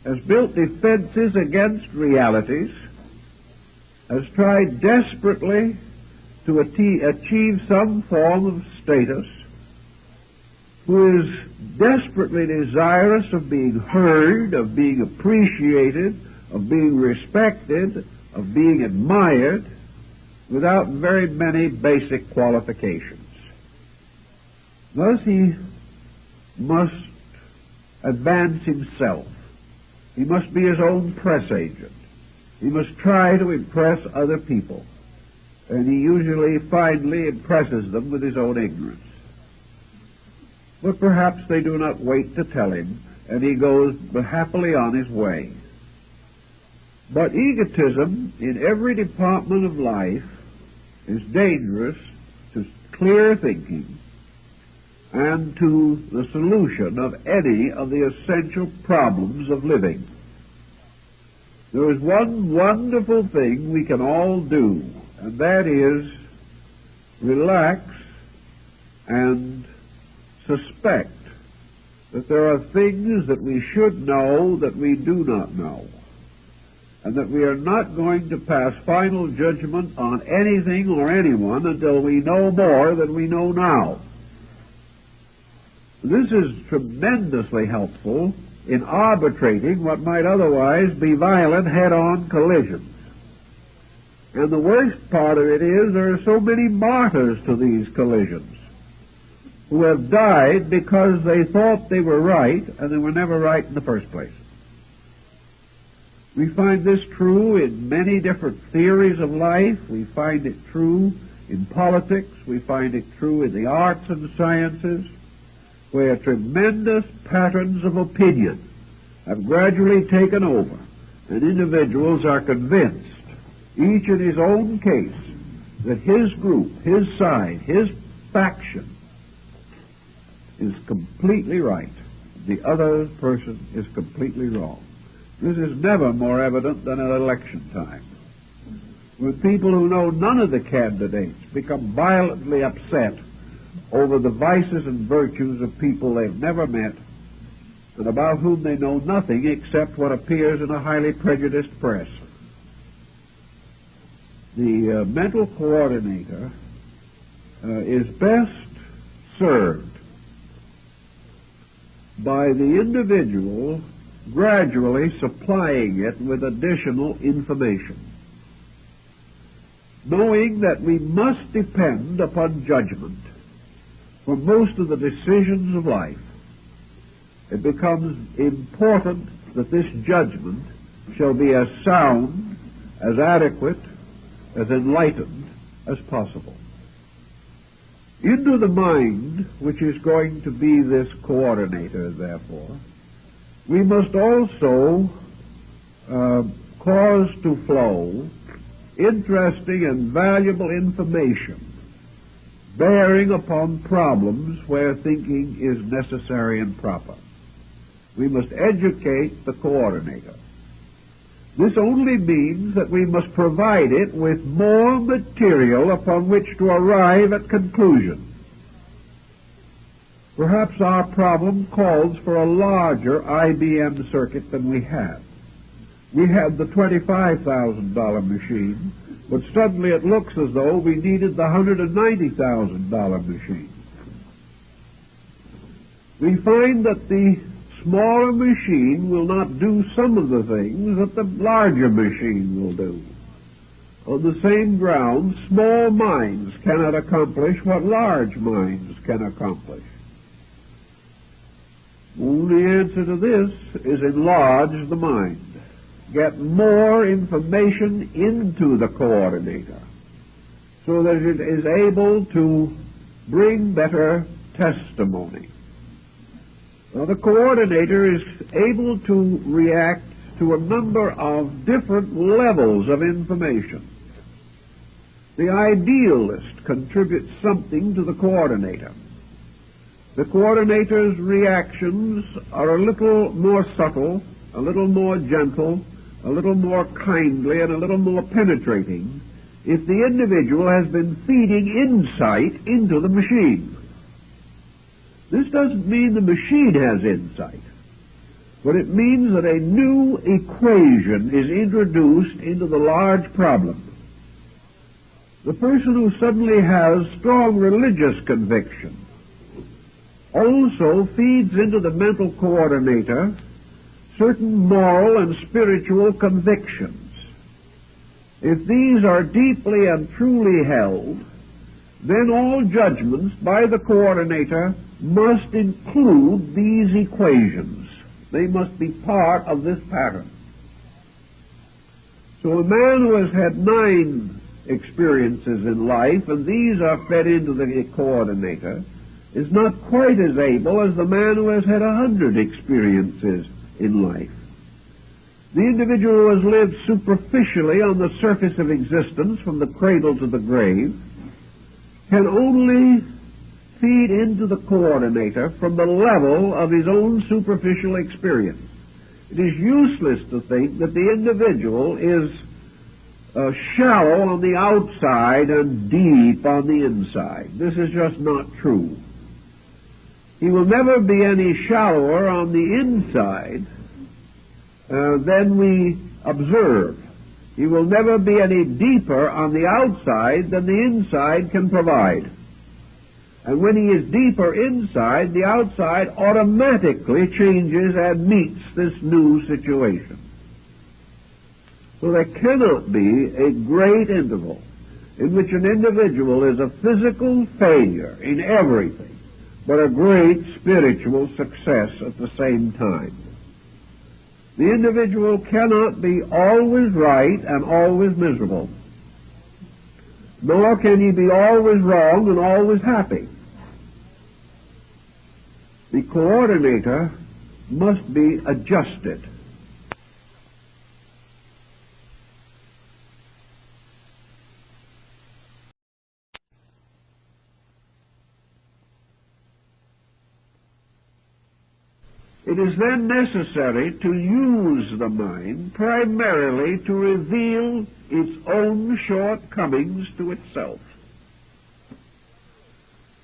has built defenses against realities, has tried desperately to achieve some form of status, who is desperately desirous of being heard, of being appreciated, of being respected, of being admired, without very many basic qualifications. Thus he must advance himself. He must be his own press agent. He must try to impress other people. And he usually finally impresses them with his own ignorance. But perhaps they do not wait to tell him, and he goes happily on his way. But egotism in every department of life is dangerous to clear thinking and to the solution of any of the essential problems of living. There is one wonderful thing we can all do, and that is relax and suspect that there are things that we should know that we do not know, and that we are not going to pass final judgment on anything or anyone until we know more than we know now. This is tremendously helpful in arbitrating what might otherwise be violent head-on collisions. And the worst part of it is there are so many martyrs to these collisions who have died because they thought they were right and they were never right in the first place. We find this true in many different theories of life. We find it true in politics. We find it true in the arts and sciences, where tremendous patterns of opinion have gradually taken over, and individuals are convinced, each in his own case, that his group, his side, his faction is completely right. The other person is completely wrong. This is never more evident than at election time, when people who know none of the candidates become violently upset over the vices and virtues of people they've never met, and about whom they know nothing except what appears in a highly prejudiced press. The mental coordinator is best served by the individual gradually supplying it with additional information, knowing that we must depend upon judgment for most of the decisions of life. It becomes important that this judgment shall be as sound, as adequate, as enlightened as possible. Into the mind, which is going to be this coordinator, therefore, we must also cause to flow interesting and valuable information bearing upon problems where thinking is necessary and proper. We must educate the coordinator. This only means that we must provide it with more material upon which to arrive at conclusion. Perhaps our problem calls for a larger IBM circuit than we have. We have the $25,000 machine, but suddenly it looks as though we needed the $190,000 machine. We find that the smaller machine will not do some of the things that the larger machine will do. On the same ground, small minds cannot accomplish what large minds can accomplish. The only answer to this is enlarge the mind. Get more information into the coordinator so that it is able to bring better testimony. Now, the coordinator is able to react to a number of different levels of information. The idealist contributes something to the coordinator. The coordinator's reactions are a little more subtle, a little more gentle, a little more kindly, and a little more penetrating if the individual has been feeding insight into the machine. This doesn't mean the machine has insight, but it means that a new equation is introduced into the large problem. The person who suddenly has strong religious conviction also feeds into the mental coordinator certain moral and spiritual convictions. If these are deeply and truly held, then all judgments by the coordinator must include these equations. They must be part of this pattern. So a man who has had 9 experiences in life, and these are fed into the coordinator, is not quite as able as the man who has had 100 experiences in life. The individual who has lived superficially on the surface of existence from the cradle to the grave can only feed into the coordinator from the level of his own superficial experience. It is useless to think that the individual is shallow on the outside and deep on the inside. This is just not true. He will never be any shallower on the inside than we observe. He will never be any deeper on the outside than the inside can provide. And when he is deeper inside, the outside automatically changes and meets this new situation. So there cannot be a great interval in which an individual is a physical failure in everything, but a great spiritual success at the same time. The individual cannot be always right and always miserable, nor can he be always wrong and always happy. The coordinator must be adjusted. It is then necessary to use the mind primarily to reveal its own shortcomings to itself.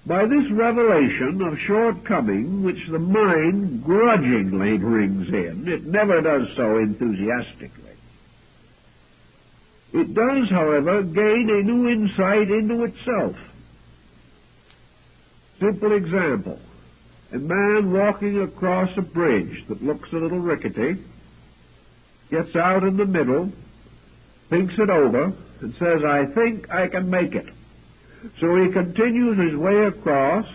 by this revelation of shortcoming which the mind grudgingly brings in. It never does so enthusiastically. It does, however, gain a new insight into itself. Simple example. A man walking across a bridge that looks a little rickety gets out in the middle, thinks it over, and says, "I think I can make it." So he continues his way across,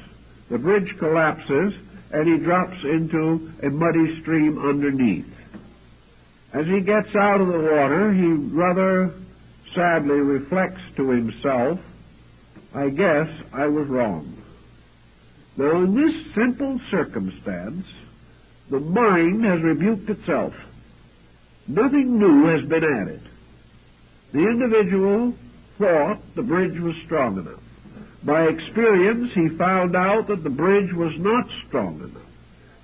the bridge collapses, and he drops into a muddy stream underneath. As he gets out of the water, he rather sadly reflects to himself, "I guess I was wrong." Now, in this simple circumstance, the mind has rebuked itself. Nothing new has been added. The individual thought the bridge was strong enough. By experience, he found out that the bridge was not strong enough.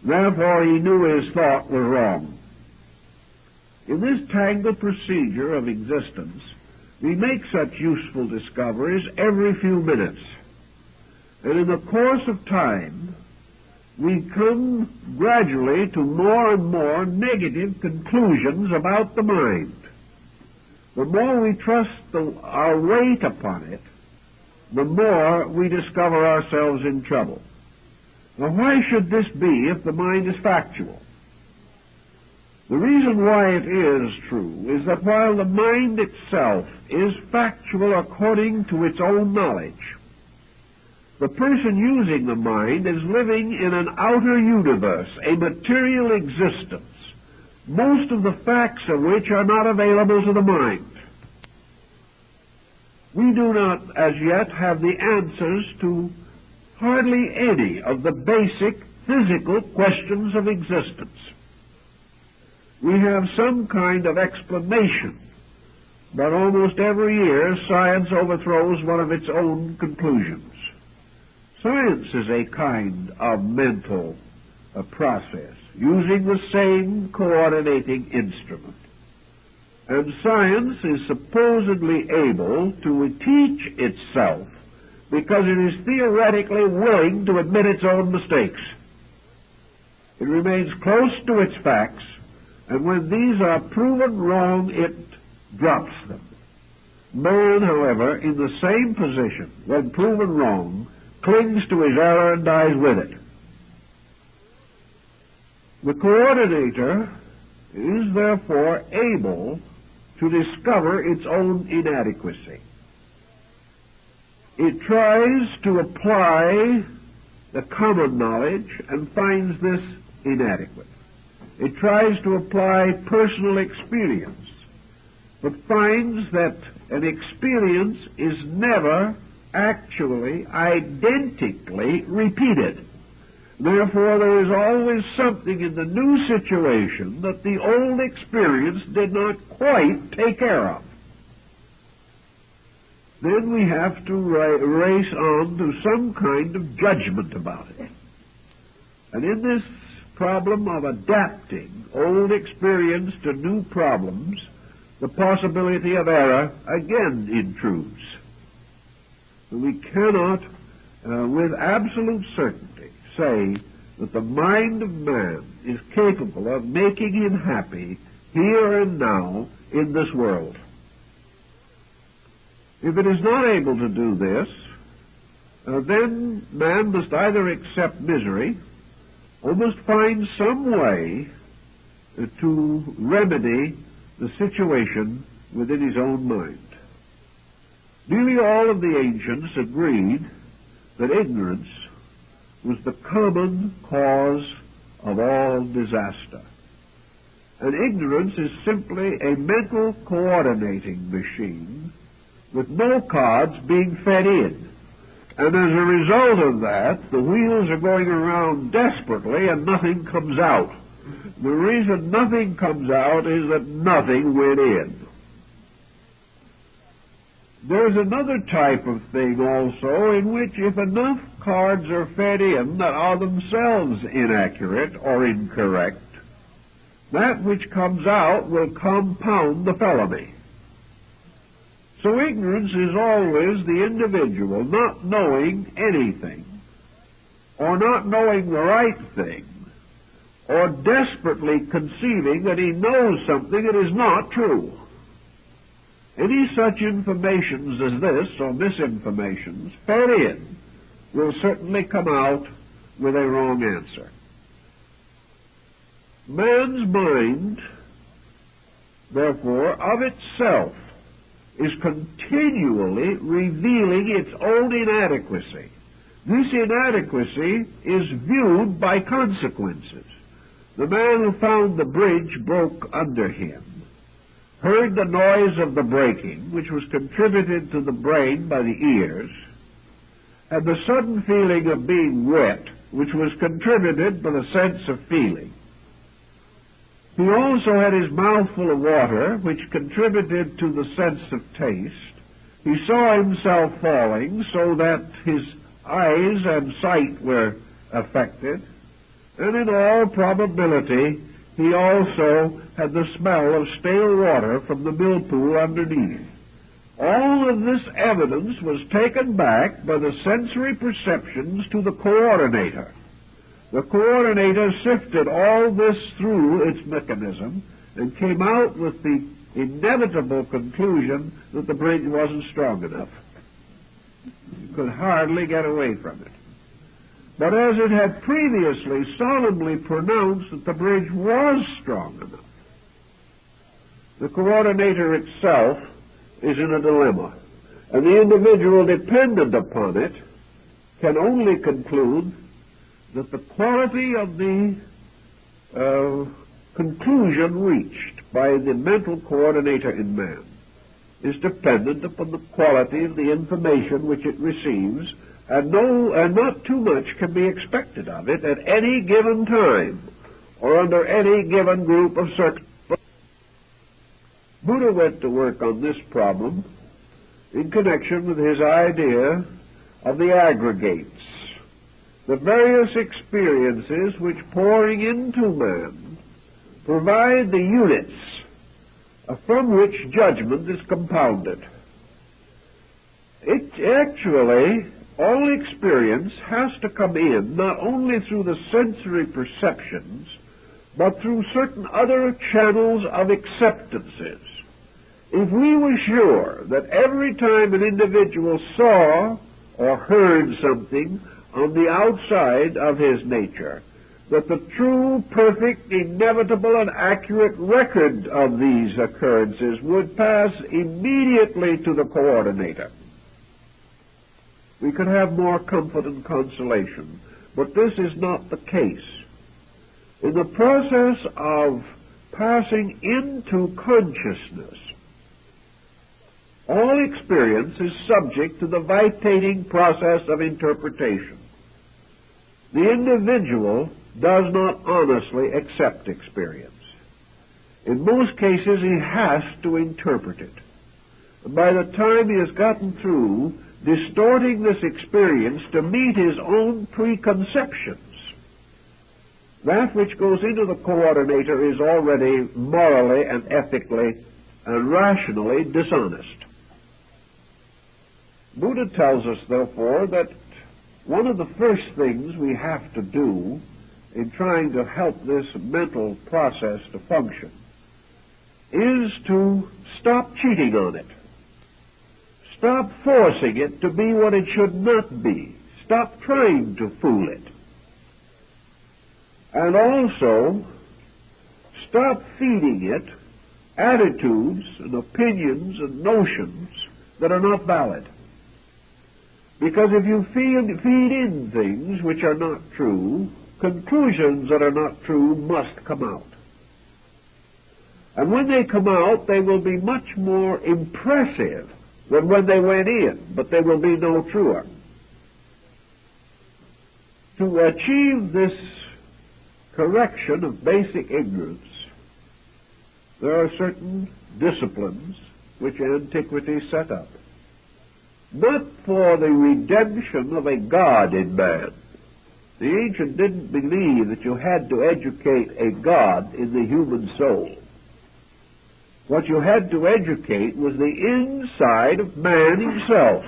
Therefore, he knew his thought was wrong. In this tangled procedure of existence, we make such useful discoveries every few minutes. And in the course of time, we come gradually to more and more negative conclusions about the mind. The more we trust our weight upon it, the more we discover ourselves in trouble. Now, why should this be if the mind is factual? The reason why it is true is that while the mind itself is factual according to its own knowledge, the person using the mind is living in an outer universe, a material existence, most of the facts of which are not available to the mind. We do not as yet have the answers to hardly any of the basic physical questions of existence. We have some kind of explanation, but almost every year science overthrows one of its own conclusions. Science is a kind of mental process, using the same coordinating instrument. And science is supposedly able to teach itself because it is theoretically willing to admit its own mistakes. It remains close to its facts, and when these are proven wrong, it drops them. Man, however, in the same position, when proven wrong, clings to his error and dies with it. The coordinator is therefore able to discover its own inadequacy. It tries to apply the common knowledge and finds this inadequate. It tries to apply personal experience, but finds that an experience is never actually identically repeated. Therefore, there is always something in the new situation that the old experience did not quite take care of. Then we have to race on to some kind of judgment about it. And in this problem of adapting old experience to new problems, the possibility of error again intrudes. We cannot, with absolute certainty, say that the mind of man is capable of making him happy here and now in this world. If it is not able to do this, then man must either accept misery or must find some way to remedy the situation within his own mind. Nearly all of the ancients agreed that ignorance was the common cause of all disaster. And ignorance is simply a mental coordinating machine with no cards being fed in. And as a result of that, the wheels are going around desperately and nothing comes out. The reason nothing comes out is that nothing went in. There's another type of thing also in which if enough cards are fed in that are themselves inaccurate or incorrect, that which comes out will compound the felony. So ignorance is always the individual not knowing anything or not knowing the right thing, or desperately conceiving that he knows something that is not true. Any such informations as this, or misinformations, fed in, will certainly come out with a wrong answer. Man's mind, therefore, of itself, is continually revealing its own inadequacy. This inadequacy is viewed by consequences. The man who found the bridge broke under him, heard the noise of the breaking, which was contributed to the brain by the ears, and the sudden feeling of being wet, which was contributed by the sense of feeling. He also had his mouth full of water, which contributed to the sense of taste. He saw himself falling, so that his eyes and sight were affected, and in all probability he also had the smell of stale water from the mill pool underneath. All of this evidence was taken back by the sensory perceptions to the coordinator. The coordinator sifted all this through its mechanism and came out with the inevitable conclusion that the bridge wasn't strong enough. You could hardly get away from it. But as it had previously solemnly pronounced that the bridge was strong enough, the coordinator itself is in a dilemma, and the individual dependent upon it can only conclude that the quality of the conclusion reached by the mental coordinator in man is dependent upon the quality of the information which it receives, and not too much can be expected of it at any given time or under any given group of circumstances. Buddha went to work on this problem in connection with his idea of the aggregates, the various experiences which, pouring into man, provide the units from which judgment is compounded. Actually, all experience has to come in not only through the sensory perceptions, but through certain other channels of acceptances. If we were sure that every time an individual saw or heard something on the outside of his nature, that the true, perfect, inevitable, and accurate record of these occurrences would pass immediately to the coordinator, we could have more comfort and consolation. But this is not the case. In the process of passing into consciousness, all experience is subject to the vitiating process of interpretation. The individual does not honestly accept experience. In most cases, he has to interpret it. And by the time he has gotten through distorting this experience to meet his own preconceptions, that which goes into the coordinator is already morally and ethically and rationally dishonest. Buddha tells us, therefore, that one of the first things we have to do in trying to help this mental process to function is to stop cheating on it. Stop forcing it to be what it should not be. Stop trying to fool it. And also, stop feeding it attitudes and opinions and notions that are not valid. Because if you feed in things which are not true, conclusions that are not true must come out. And when they come out, they will be much more impressive than when they went in, but they will be no truer. To achieve this correction of basic ignorance, there are certain disciplines which antiquity set up, not for the redemption of a God in man. The ancient didn't believe that you had to educate a God in the human soul. What you had to educate was the inside of man himself.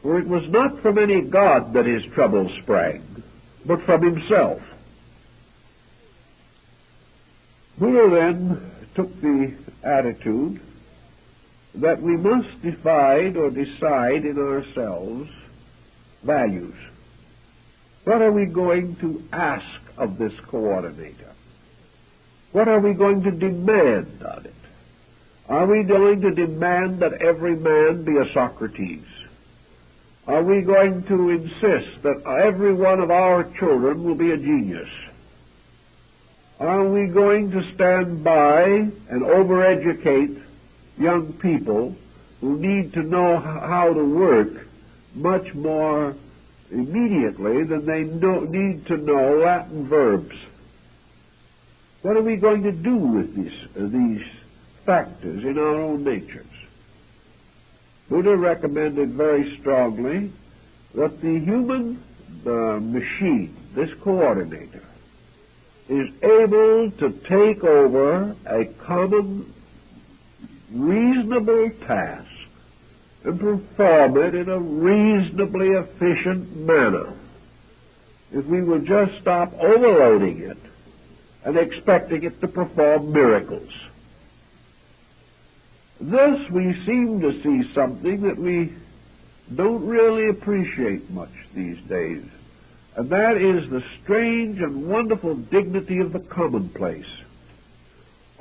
For it was not from any god that his trouble sprang, but from himself. Buddha then took the attitude that we must decide in ourselves values. What are we going to ask of this coordinator? What are we going to demand of it? Are we going to demand that every man be a Socrates? Are we going to insist that every one of our children will be a genius? Are we going to stand by and overeducate young people who need to know how to work much more immediately than they need to know Latin verbs? What are we going to do with these factors in our own natures? Buddha recommended very strongly that the human machine, this coordinator, is able to take over a common, reasonable task and perform it in a reasonably efficient manner if we will just stop overloading it and expecting it to perform miracles. Thus we seem to see something that we don't really appreciate much these days, and that is the strange and wonderful dignity of the commonplace.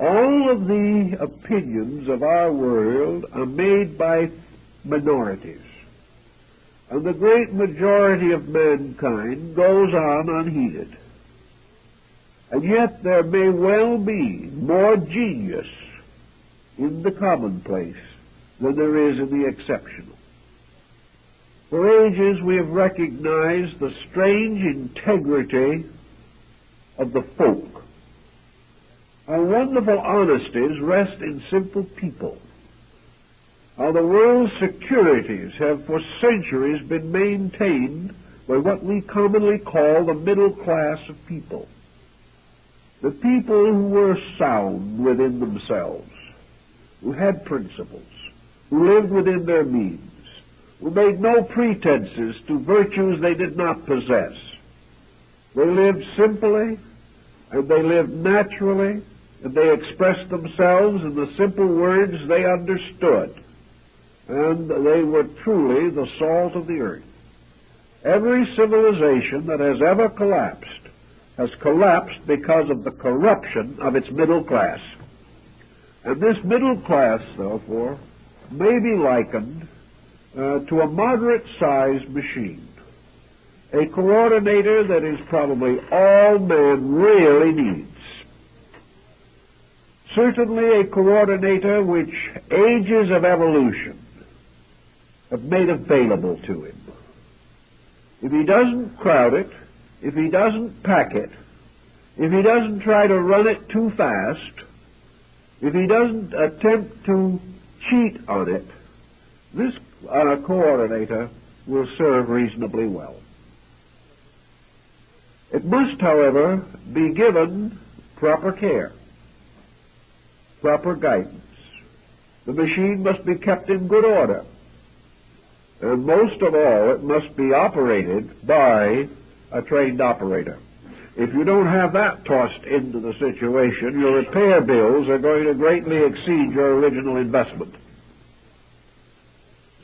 All of the opinions of our world are made by minorities, and the great majority of mankind goes on unheeded. And yet there may well be more genius in the commonplace than there is in the exceptional. For ages we have recognized the strange integrity of the folk. How wonderful honesties rest in simple people. How the world's securities have for centuries been maintained by what we commonly call the middle class of people. The people who were sound within themselves, who had principles, who lived within their means, who made no pretenses to virtues they did not possess. They lived simply, and they lived naturally, and they expressed themselves in the simple words they understood, and they were truly the salt of the earth. Every civilization that has ever collapsed has collapsed because of the corruption of its middle class. And this middle class, therefore, may be likened to a moderate-sized machine, a coordinator that is probably all man really needs. Certainly a coordinator which ages of evolution have made available to him. If he doesn't crowd it, if he doesn't pack it, if he doesn't try to run it too fast, if he doesn't attempt to cheat on it, this coordinator will serve reasonably well. It must, however, be given proper care, proper guidance. The machine must be kept in good order, and most of all, it must be operated by a trained operator. If you don't have that tossed into the situation, your repair bills are going to greatly exceed your original investment.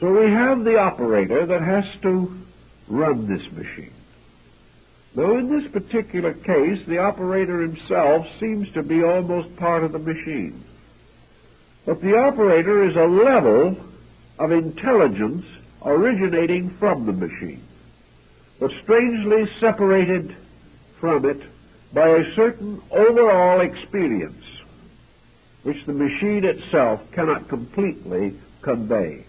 So we have the operator that has to run this machine. Now, in this particular case, the operator himself seems to be almost part of the machine. But the operator is a level of intelligence originating from the machine, but strangely separated from it by a certain overall experience which the machine itself cannot completely convey.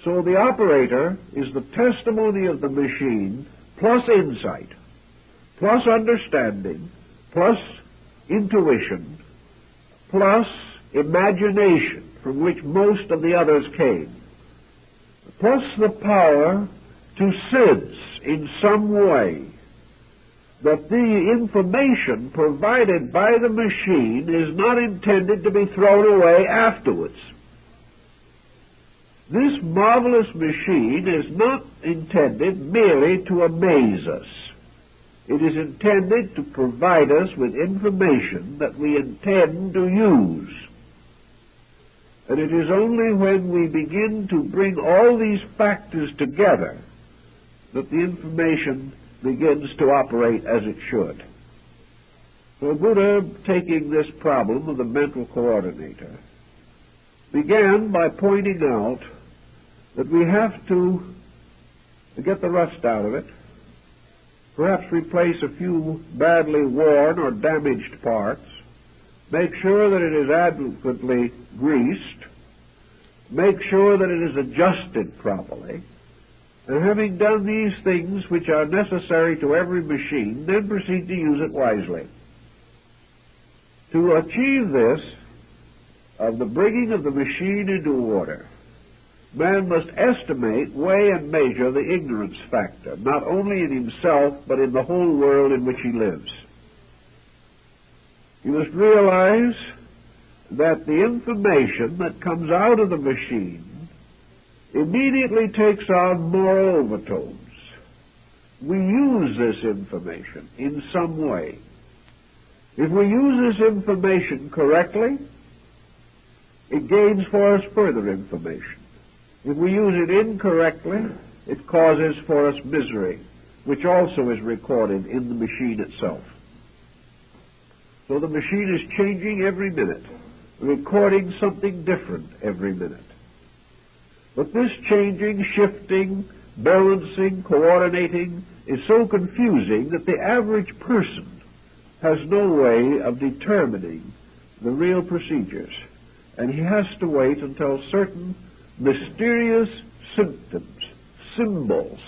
So the operator is the testimony of the machine, plus insight, plus understanding, plus intuition, plus imagination, from which most of the others came, plus the power to sense in some way that the information provided by the machine is not intended to be thrown away afterwards. This marvelous machine is not intended merely to amaze us. It is intended to provide us with information that we intend to use. And it is only when we begin to bring all these factors together that the information begins to operate as it should. So Buddha, taking this problem of the mental coordinator, began by pointing out that we have to get the rust out of it, perhaps replace a few badly worn or damaged parts, make sure that it is adequately greased, make sure that it is adjusted properly, and having done these things which are necessary to every machine, then proceed to use it wisely. To achieve this, of the bringing of the machine into order, man must estimate, weigh, and measure the ignorance factor, not only in himself, but in the whole world in which he lives. You must realize that the information that comes out of the machine immediately takes on moral overtones. We use this information in some way. If we use this information correctly, it gains for us further information. If we use it incorrectly, it causes for us misery, which also is recorded in the machine itself. So the machine is changing every minute, recording something different every minute. But this changing, shifting, balancing, coordinating is so confusing that the average person has no way of determining the real procedures, and he has to wait until certain mysterious symptoms, symbols,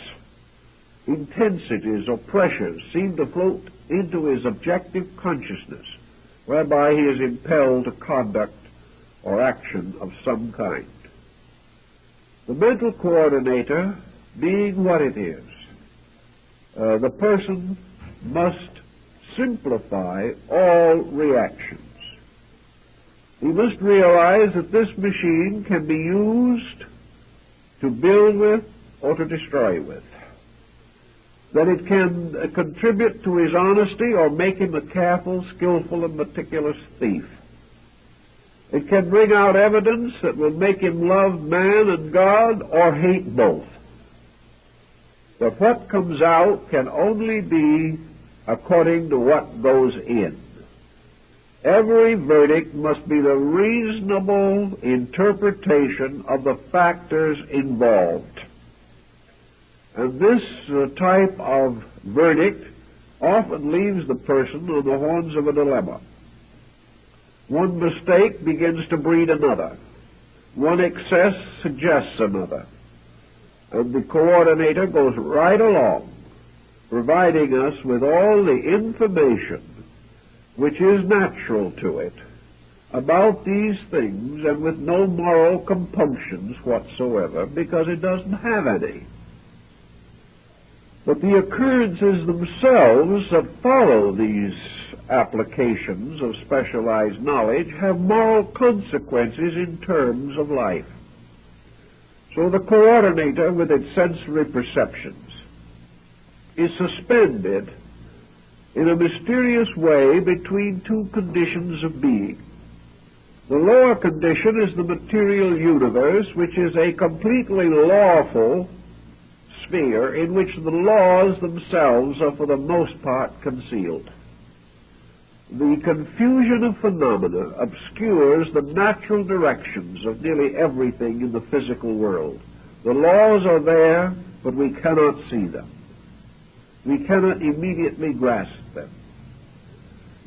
intensities or pressures seem to float into his objective consciousness, whereby he is impelled to conduct or action of some kind. The mental coordinator being what it is, the person must simplify all reactions. He must realize that this machine can be used to build with or to destroy with, that it can contribute to his honesty or make him a careful, skillful, and meticulous thief. It can bring out evidence that will make him love man and God or hate both. But what comes out can only be according to what goes in. Every verdict must be the reasonable interpretation of the factors involved. And this type of verdict often leaves the person on the horns of a dilemma. One mistake begins to breed another. One excess suggests another. And the coordinator goes right along, providing us with all the information which is natural to it about these things, and with no moral compunctions whatsoever, because it doesn't have any. But the occurrences themselves that follow these applications of specialized knowledge have moral consequences in terms of life. So the coordinator, with its sensory perceptions, is suspended in a mysterious way between two conditions of being. The lower condition is the material universe, which is a completely lawful sphere in which the laws themselves are for the most part concealed. The confusion of phenomena obscures the natural directions of nearly everything in the physical world. The laws are there, but we cannot see them. We cannot immediately grasp them.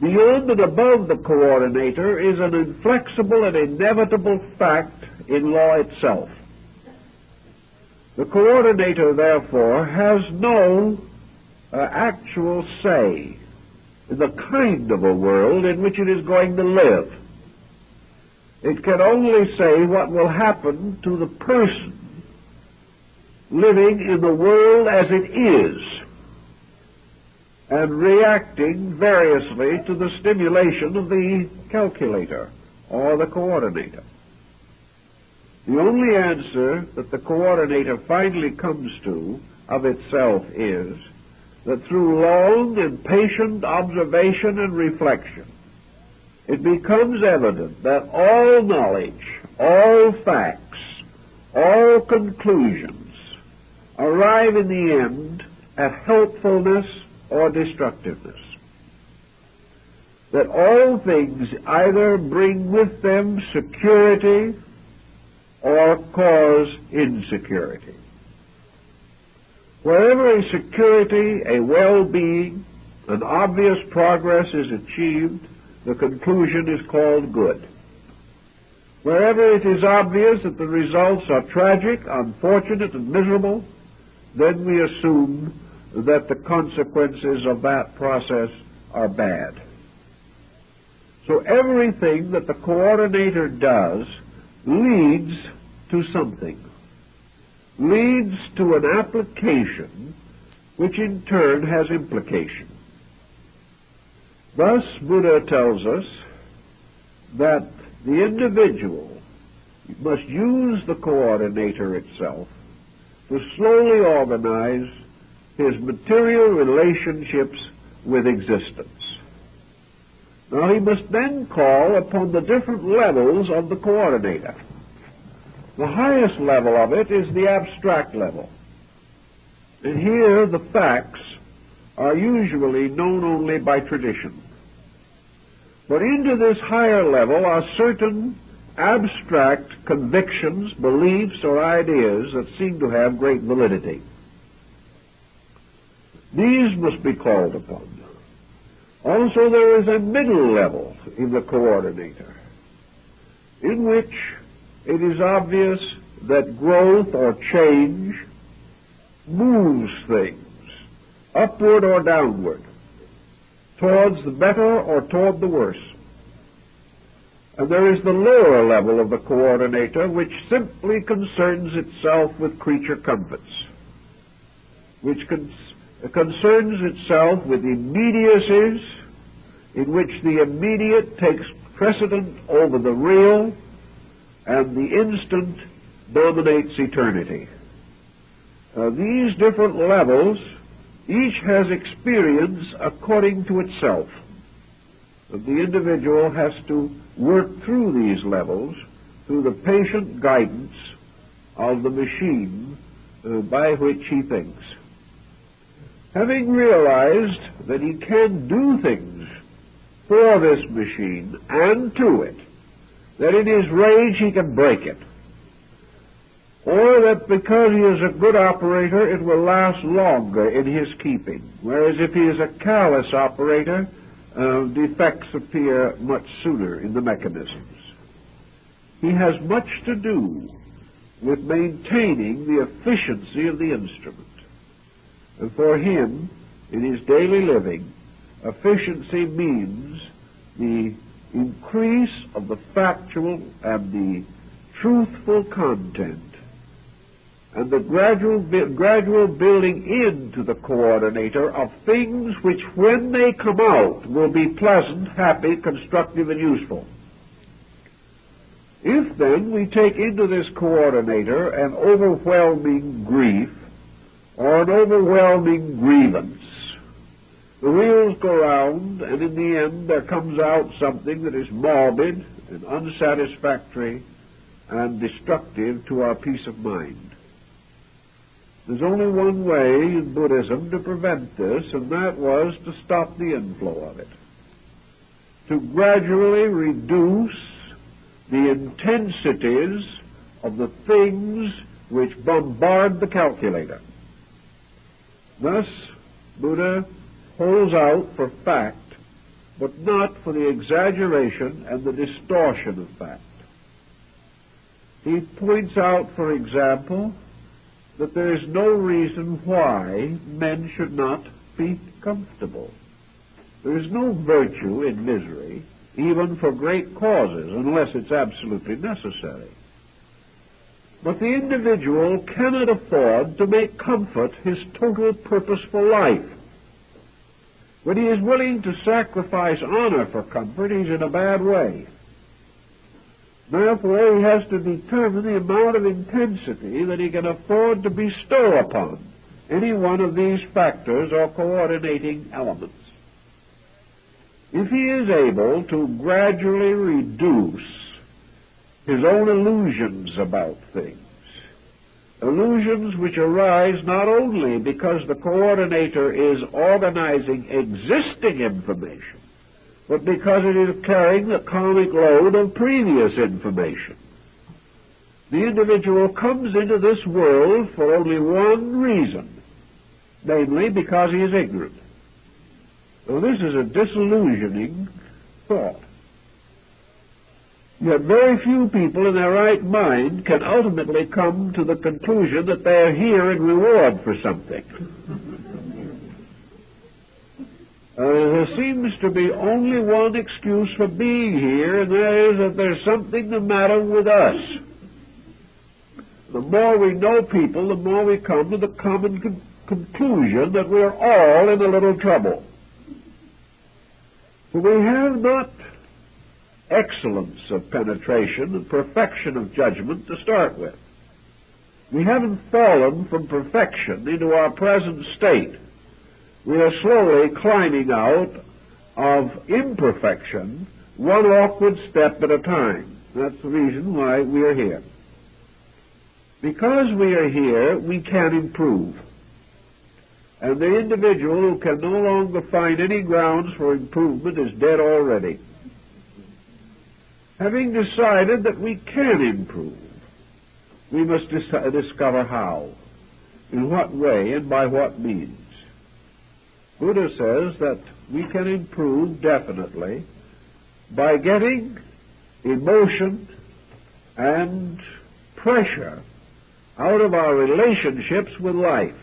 Beyond and above the coordinator is an inflexible and inevitable fact in law itself. The coordinator, therefore, has no actual say in the kind of a world in which it is going to live. It can only say what will happen to the person living in the world as it is, and reacting variously to the stimulation of the calculator or the coordinator. The only answer that the coordinator finally comes to of itself is that through long and patient observation and reflection, it becomes evident that all knowledge, all facts, all conclusions arrive in the end at helpfulness or destructiveness. That all things either bring with them security or cause insecurity. Wherever a security, a well-being, an obvious progress is achieved, the conclusion is called good. Wherever it is obvious that the results are tragic, unfortunate, and miserable, then we assume that the consequences of that process are bad. So everything that the coordinator does leads to something, leads to an application which in turn has implication. Thus, Buddha tells us that the individual must use the coordinator itself to slowly organize his material relationships with existence. Now he must then call upon the different levels of the coordinator. The highest level of it is the abstract level. And here the facts are usually known only by tradition. But into this higher level are certain abstract convictions, beliefs, or ideas that seem to have great validity. These must be called upon. Also, there is a middle level in the coordinator, in which it is obvious that growth or change moves things upward or downward, towards the better or toward the worse. And there is the lower level of the coordinator, which simply concerns itself with creature comforts, which concerns itself with immediacies, in which the immediate takes precedent over the real, and the instant dominates eternity. These different levels, each has experience according to itself. The individual has to work through these levels through the patient guidance of the machine by which he thinks. Having realized that he can do things for this machine and to it, that in his rage he can break it, or that because he is a good operator it will last longer in his keeping, whereas if he is a careless operator, defects appear much sooner in the mechanisms. He has much to do with maintaining the efficiency of the instrument. And for him, in his daily living, efficiency means the increase of the factual and the truthful content, and the gradual building into the coordinator of things which, when they come out, will be pleasant, happy, constructive, and useful. If, then, we take into this coordinator an overwhelming grief or an overwhelming grievance, the wheels go round, and in the end there comes out something that is morbid and unsatisfactory and destructive to our peace of mind. There's only one way in Buddhism to prevent this, and that was to stop the inflow of it, to gradually reduce the intensities of the things which bombard the calculator. Thus, Buddha holds out for fact, but not for the exaggeration and the distortion of fact. He points out, for example, that there is no reason why men should not be comfortable. There is no virtue in misery, even for great causes, unless it's absolutely necessary. But the individual cannot afford to make comfort his total purpose for life. When he is willing to sacrifice honor for comfort, he's in a bad way. Therefore, he has to determine the amount of intensity that he can afford to bestow upon any one of these factors or coordinating elements. If he is able to gradually reduce his own illusions about things, illusions which arise not only because the coordinator is organizing existing information, but because it is carrying the karmic load of previous information. The individual comes into this world for only one reason, namely because he is ignorant. Now, this is a disillusioning thought. Yet very few people in their right mind can ultimately come to the conclusion that they are here in reward for something. There seems to be only one excuse for being here, and that is that there's something the matter with us. The more we know people, the more we come to the common conclusion that we're all in a little trouble. For we have not excellence of penetration and perfection of judgment to start with. We haven't fallen from perfection into our present state. We are slowly climbing out of imperfection, one awkward step at a time. That's the reason why we are here. Because we are here, we can improve. And the individual who can no longer find any grounds for improvement is dead already. Having decided that we can improve, we must discover how, in what way, and by what means. Buddha says that we can improve definitely by getting emotion and pressure out of our relationships with life.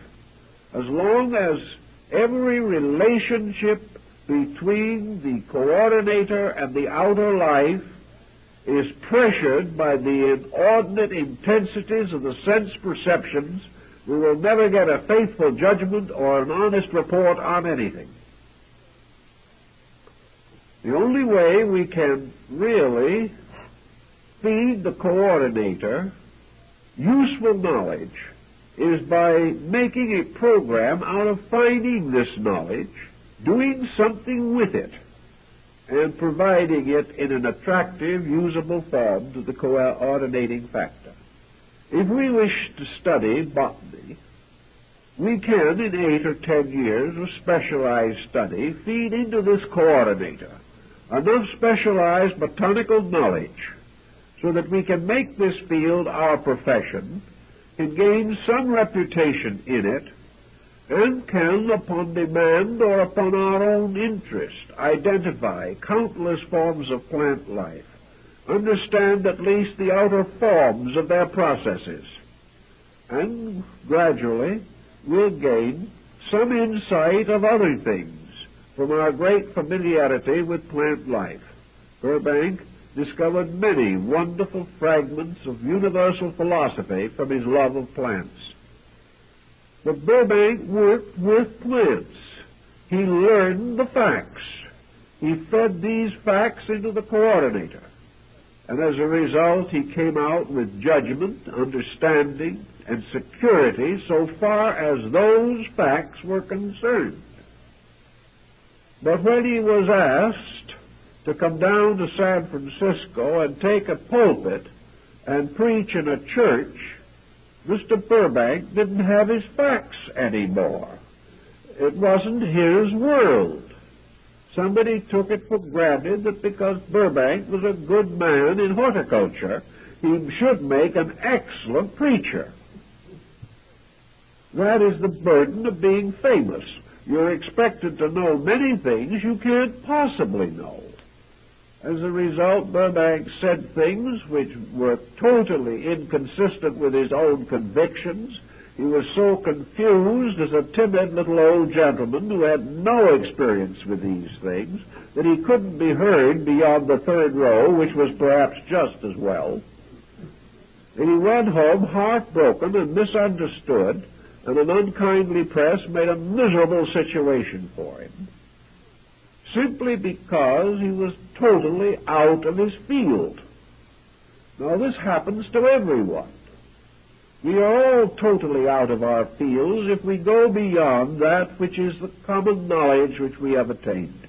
As long as every relationship between the coordinator and the outer life is pressured by the inordinate intensities of the sense perceptions, we will never get a faithful judgment or an honest report on anything. The only way we can really feed the coordinator useful knowledge is by making a program out of finding this knowledge, doing something with it, and providing it in an attractive, usable form to the coordinating factor. If we wish to study botany, we can, in 8 or 10 years of specialized study, feed into this coordinator enough specialized botanical knowledge so that we can make this field our profession, can gain some reputation in it, and can, upon demand or upon our own interest, identify countless forms of plant life, understand at least the outer forms of their processes, and gradually we'll gain some insight of other things from our great familiarity with plant life. Burbank discovered many wonderful fragments of universal philosophy from his love of plants. But Burbank worked with plants. He learned the facts. He fed these facts into the coordinator. And as a result, he came out with judgment, understanding, and security so far as those facts were concerned. But when he was asked to come down to San Francisco and take a pulpit and preach in a church, Mr. Burbank didn't have his facts anymore. It wasn't his world. Somebody took it for granted that because Burbank was a good man in horticulture, he should make an excellent preacher. That is the burden of being famous. You're expected to know many things you can't possibly know. As a result, Burbank said things which were totally inconsistent with his own convictions. He was so confused as a timid little old gentleman who had no experience with these things that he couldn't be heard beyond the third row, which was perhaps just as well. And he went home heartbroken and misunderstood, and an unkindly press made a miserable situation for him, simply because he was totally out of his field. Now, this happens to everyone. We are all totally out of our fields if we go beyond that which is the common knowledge which we have attained.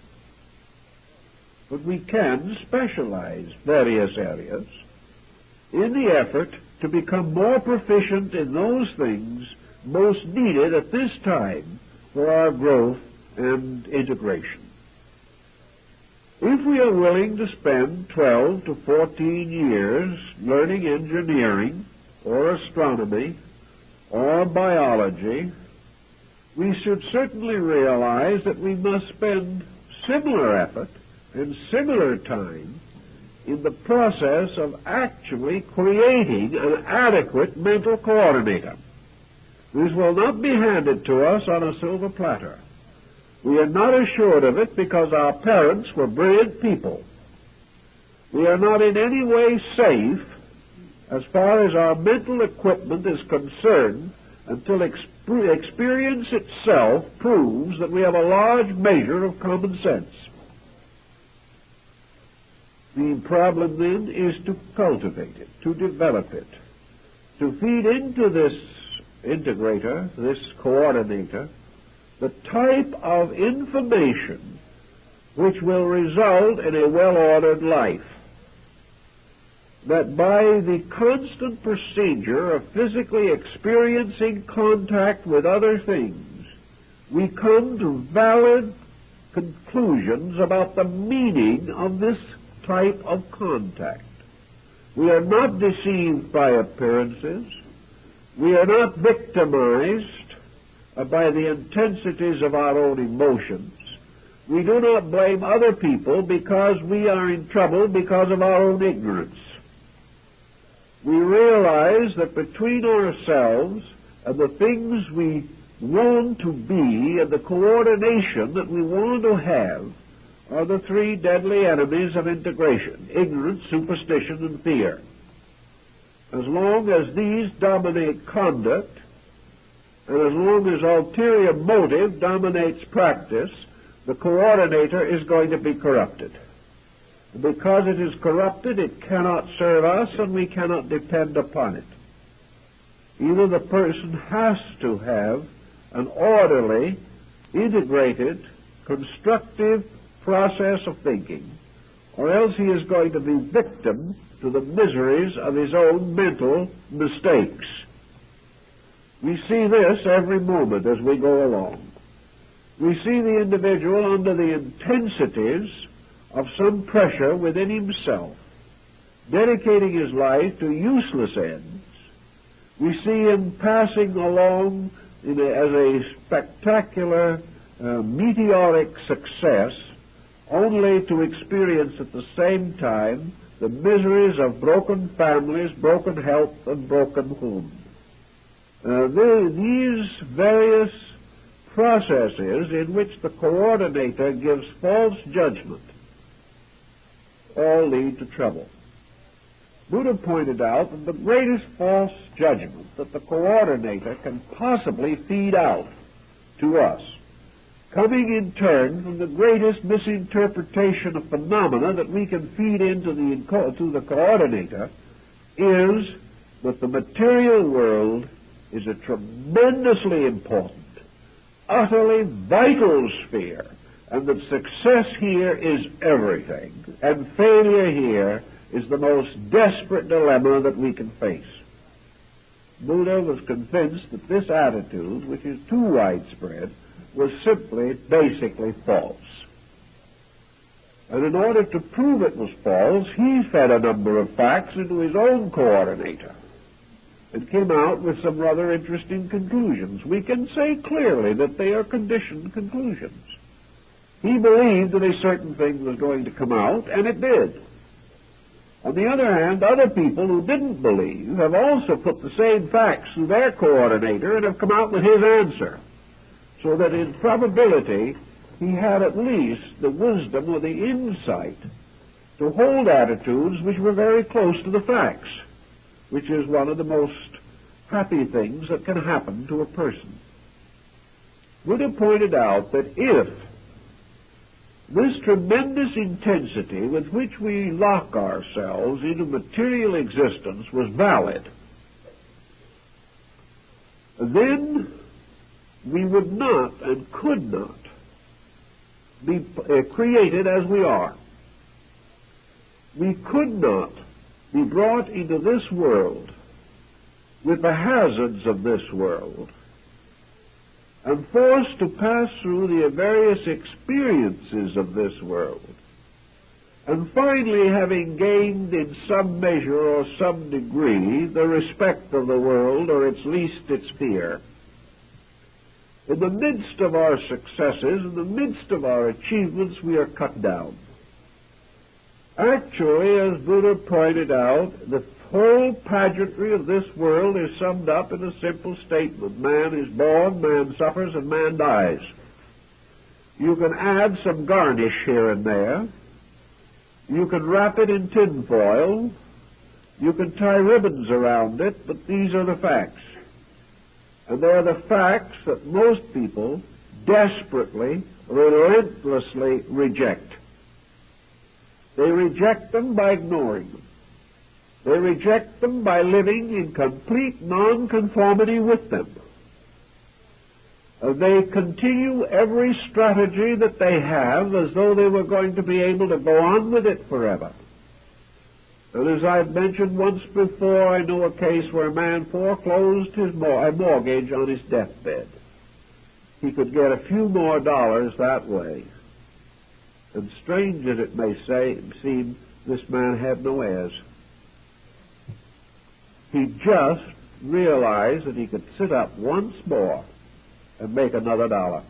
But we can specialize various areas in the effort to become more proficient in those things most needed at this time for our growth and integration. If we are willing to spend 12 to 14 years learning engineering or astronomy or biology, we should certainly realize that we must spend similar effort and similar time in the process of actually creating an adequate mental coordinator. This will not be handed to us on a silver platter. We are not assured of it because our parents were brilliant people. We are not in any way safe as far as our mental equipment is concerned until experience itself proves that we have a large measure of common sense. The problem then is to cultivate it, to develop it, to feed into this integrator, this coordinator, the type of information which will result in a well-ordered life. That by the constant procedure of physically experiencing contact with other things, we come to valid conclusions about the meaning of this type of contact. We are not deceived by appearances. We are not victimized by the intensities of our own emotions. We do not blame other people because we are in trouble because of our own ignorance. We realize that between ourselves and the things we want to be and the coordination that we want to have are the three deadly enemies of integration: ignorance, superstition, and fear. As long as these dominate conduct, and as long as ulterior motive dominates practice, the coordinator is going to be corrupted. Because it is corrupted, it cannot serve us, and we cannot depend upon it. Either the person has to have an orderly, integrated, constructive process of thinking, or else he is going to be victim to the miseries of his own mental mistakes. We see this every moment as we go along. We see the individual under the intensities of some pressure within himself, dedicating his life to useless ends. We see him passing along as a spectacular, meteoric success, only to experience at the same time the miseries of broken families, broken health, and broken homes. These various processes in which the coordinator gives false judgment all lead to trouble. Buddha pointed out that the greatest false judgment that the coordinator can possibly feed out to us, coming in turn from the greatest misinterpretation of phenomena that we can feed into the coordinator, is that the material world is a tremendously important, utterly vital sphere, and that success here is everything, and failure here is the most desperate dilemma that we can face. Buddha was convinced that this attitude, which is too widespread, was simply, basically false. And in order to prove it was false, he fed a number of facts into his own coordinator and came out with some rather interesting conclusions. We can say clearly that they are conditioned conclusions. He believed that a certain thing was going to come out, and it did. On the other hand, other people who didn't believe have also put the same facts through their coordinator and have come out with his answer. So that in probability, he had at least the wisdom or the insight to hold attitudes which were very close to the facts, which is one of the most happy things that can happen to a person. Buddha pointed out that if This tremendous intensity with which we lock ourselves into material existence was valid, then we would not and could not be created as we are. We could not be brought into this world with the hazards of this world and forced to pass through the various experiences of this world, and finally, having gained in some measure or some degree the respect of the world, or at least its fear, in the midst of our successes, in the midst of our achievements, we are cut down. Actually, as Buddha pointed out, the whole pageantry of this world is summed up in a simple statement. Man is born, man suffers, and man dies. You can add some garnish here and there. You can wrap it in tinfoil. You can tie ribbons around it, but these are the facts. And they are the facts that most people desperately, relentlessly reject. They reject them by ignoring them. They reject them by living in complete nonconformity with them. They continue every strategy that they have as though they were going to be able to go on with it forever. And as I've mentioned once before, I know a case where a man foreclosed his mortgage on his deathbed. He could get a few more dollars that way. And strange as it may seem, this man had no heirs. He just realized that he could sit up once more and make another dollar,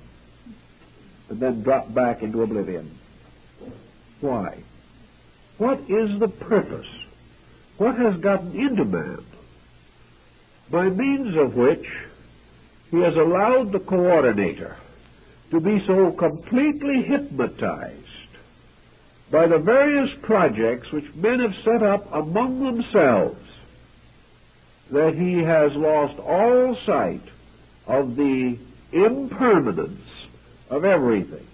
and then drop back into oblivion. Why? What is the purpose? What has gotten into man, by means of which he has allowed the coordinator to be so completely hypnotized by the various projects which men have set up among themselves, that he has lost all sight of the impermanence of everything,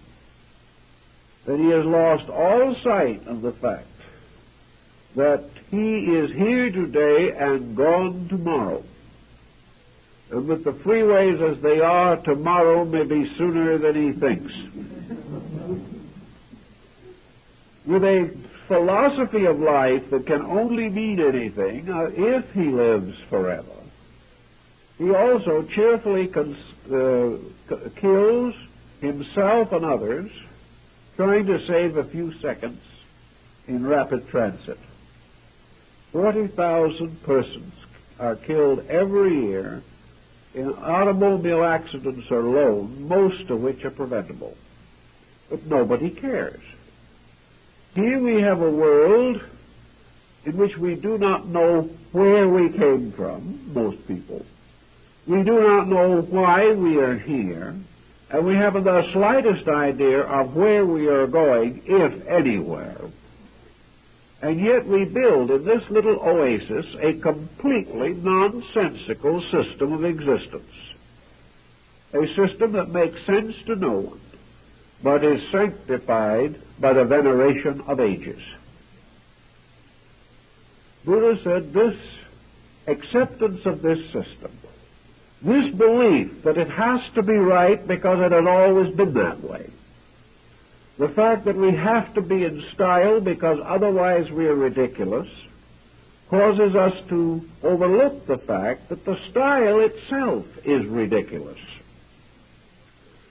that he has lost all sight of the fact that he is here today and gone tomorrow. And with the freeways as they are, tomorrow may be sooner than he thinks. With a philosophy of life that can only mean anything if he lives forever, he also cheerfully kills himself and others, trying to save a few seconds in rapid transit. 40,000 persons are killed every year in automobile accidents alone, most of which are preventable. But nobody cares. Here we have a world in which we do not know where we came from, most people. We do not know why we are here, and we haven't the slightest idea of where we are going, if anywhere. And yet we build in this little oasis a completely nonsensical system of existence, a system that makes sense to no one, but is sanctified by the veneration of ages. Buddha said this acceptance of this system, this belief that it has to be right because it had always been that way, the fact that we have to be in style because otherwise we are ridiculous, causes us to overlook the fact that the style itself is ridiculous,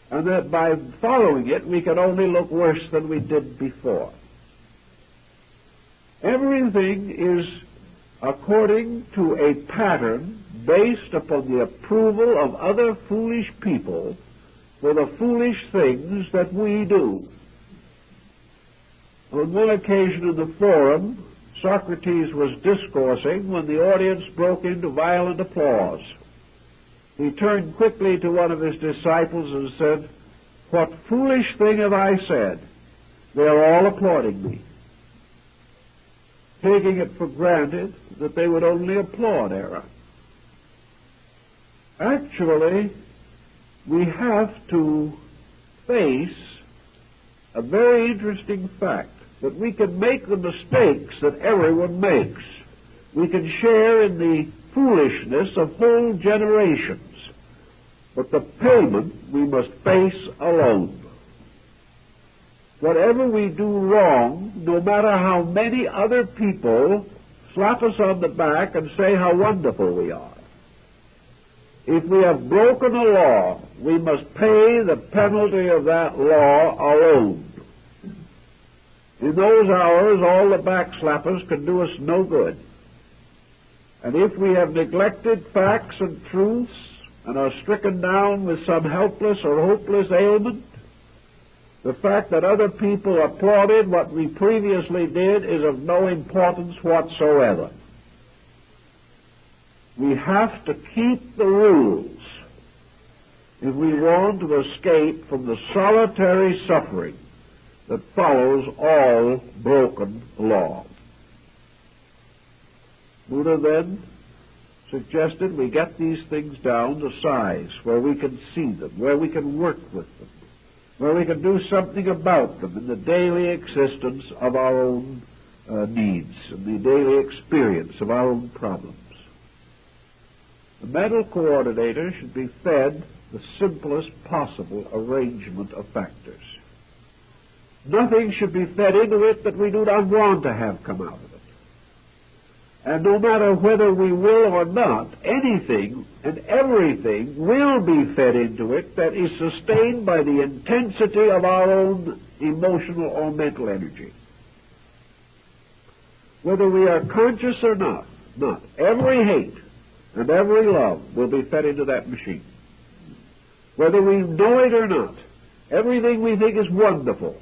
and that by following it we can only look worse than we did before. Everything is according to a pattern based upon the approval of other foolish people for the foolish things that we do. On one occasion in the forum, Socrates was discoursing when the audience broke into violent applause. He turned quickly to one of his disciples and said, "What foolish thing have I said? They are all applauding me," taking it for granted that they would only applaud error. Actually, we have to face a very interesting fact, that we can make the mistakes that everyone makes. We can share in the foolishness of whole generations. But the payment we must face alone. Whatever we do wrong, no matter how many other people slap us on the back and say how wonderful we are, if we have broken a law, we must pay the penalty of that law alone. In those hours, all the backslappers can do us no good. And if we have neglected facts and truths and are stricken down with some helpless or hopeless ailment, the fact that other people applauded what we previously did is of no importance whatsoever. We have to keep the rules if we want to escape from the solitary suffering that follows all broken law. Buddha then suggested we get these things down to size, where we can see them, where we can work with them, where we can do something about them in the daily existence of our own needs, and the daily experience of our own problems. The mental coordinator should be fed the simplest possible arrangement of factors. Nothing should be fed into it that we do not want to have come out of it. And no matter whether we will or not, anything and everything will be fed into it that is sustained by the intensity of our own emotional or mental energy. Whether we are conscious or not, every hate and every love will be fed into that machine. Whether we know it or not, everything we think is wonderful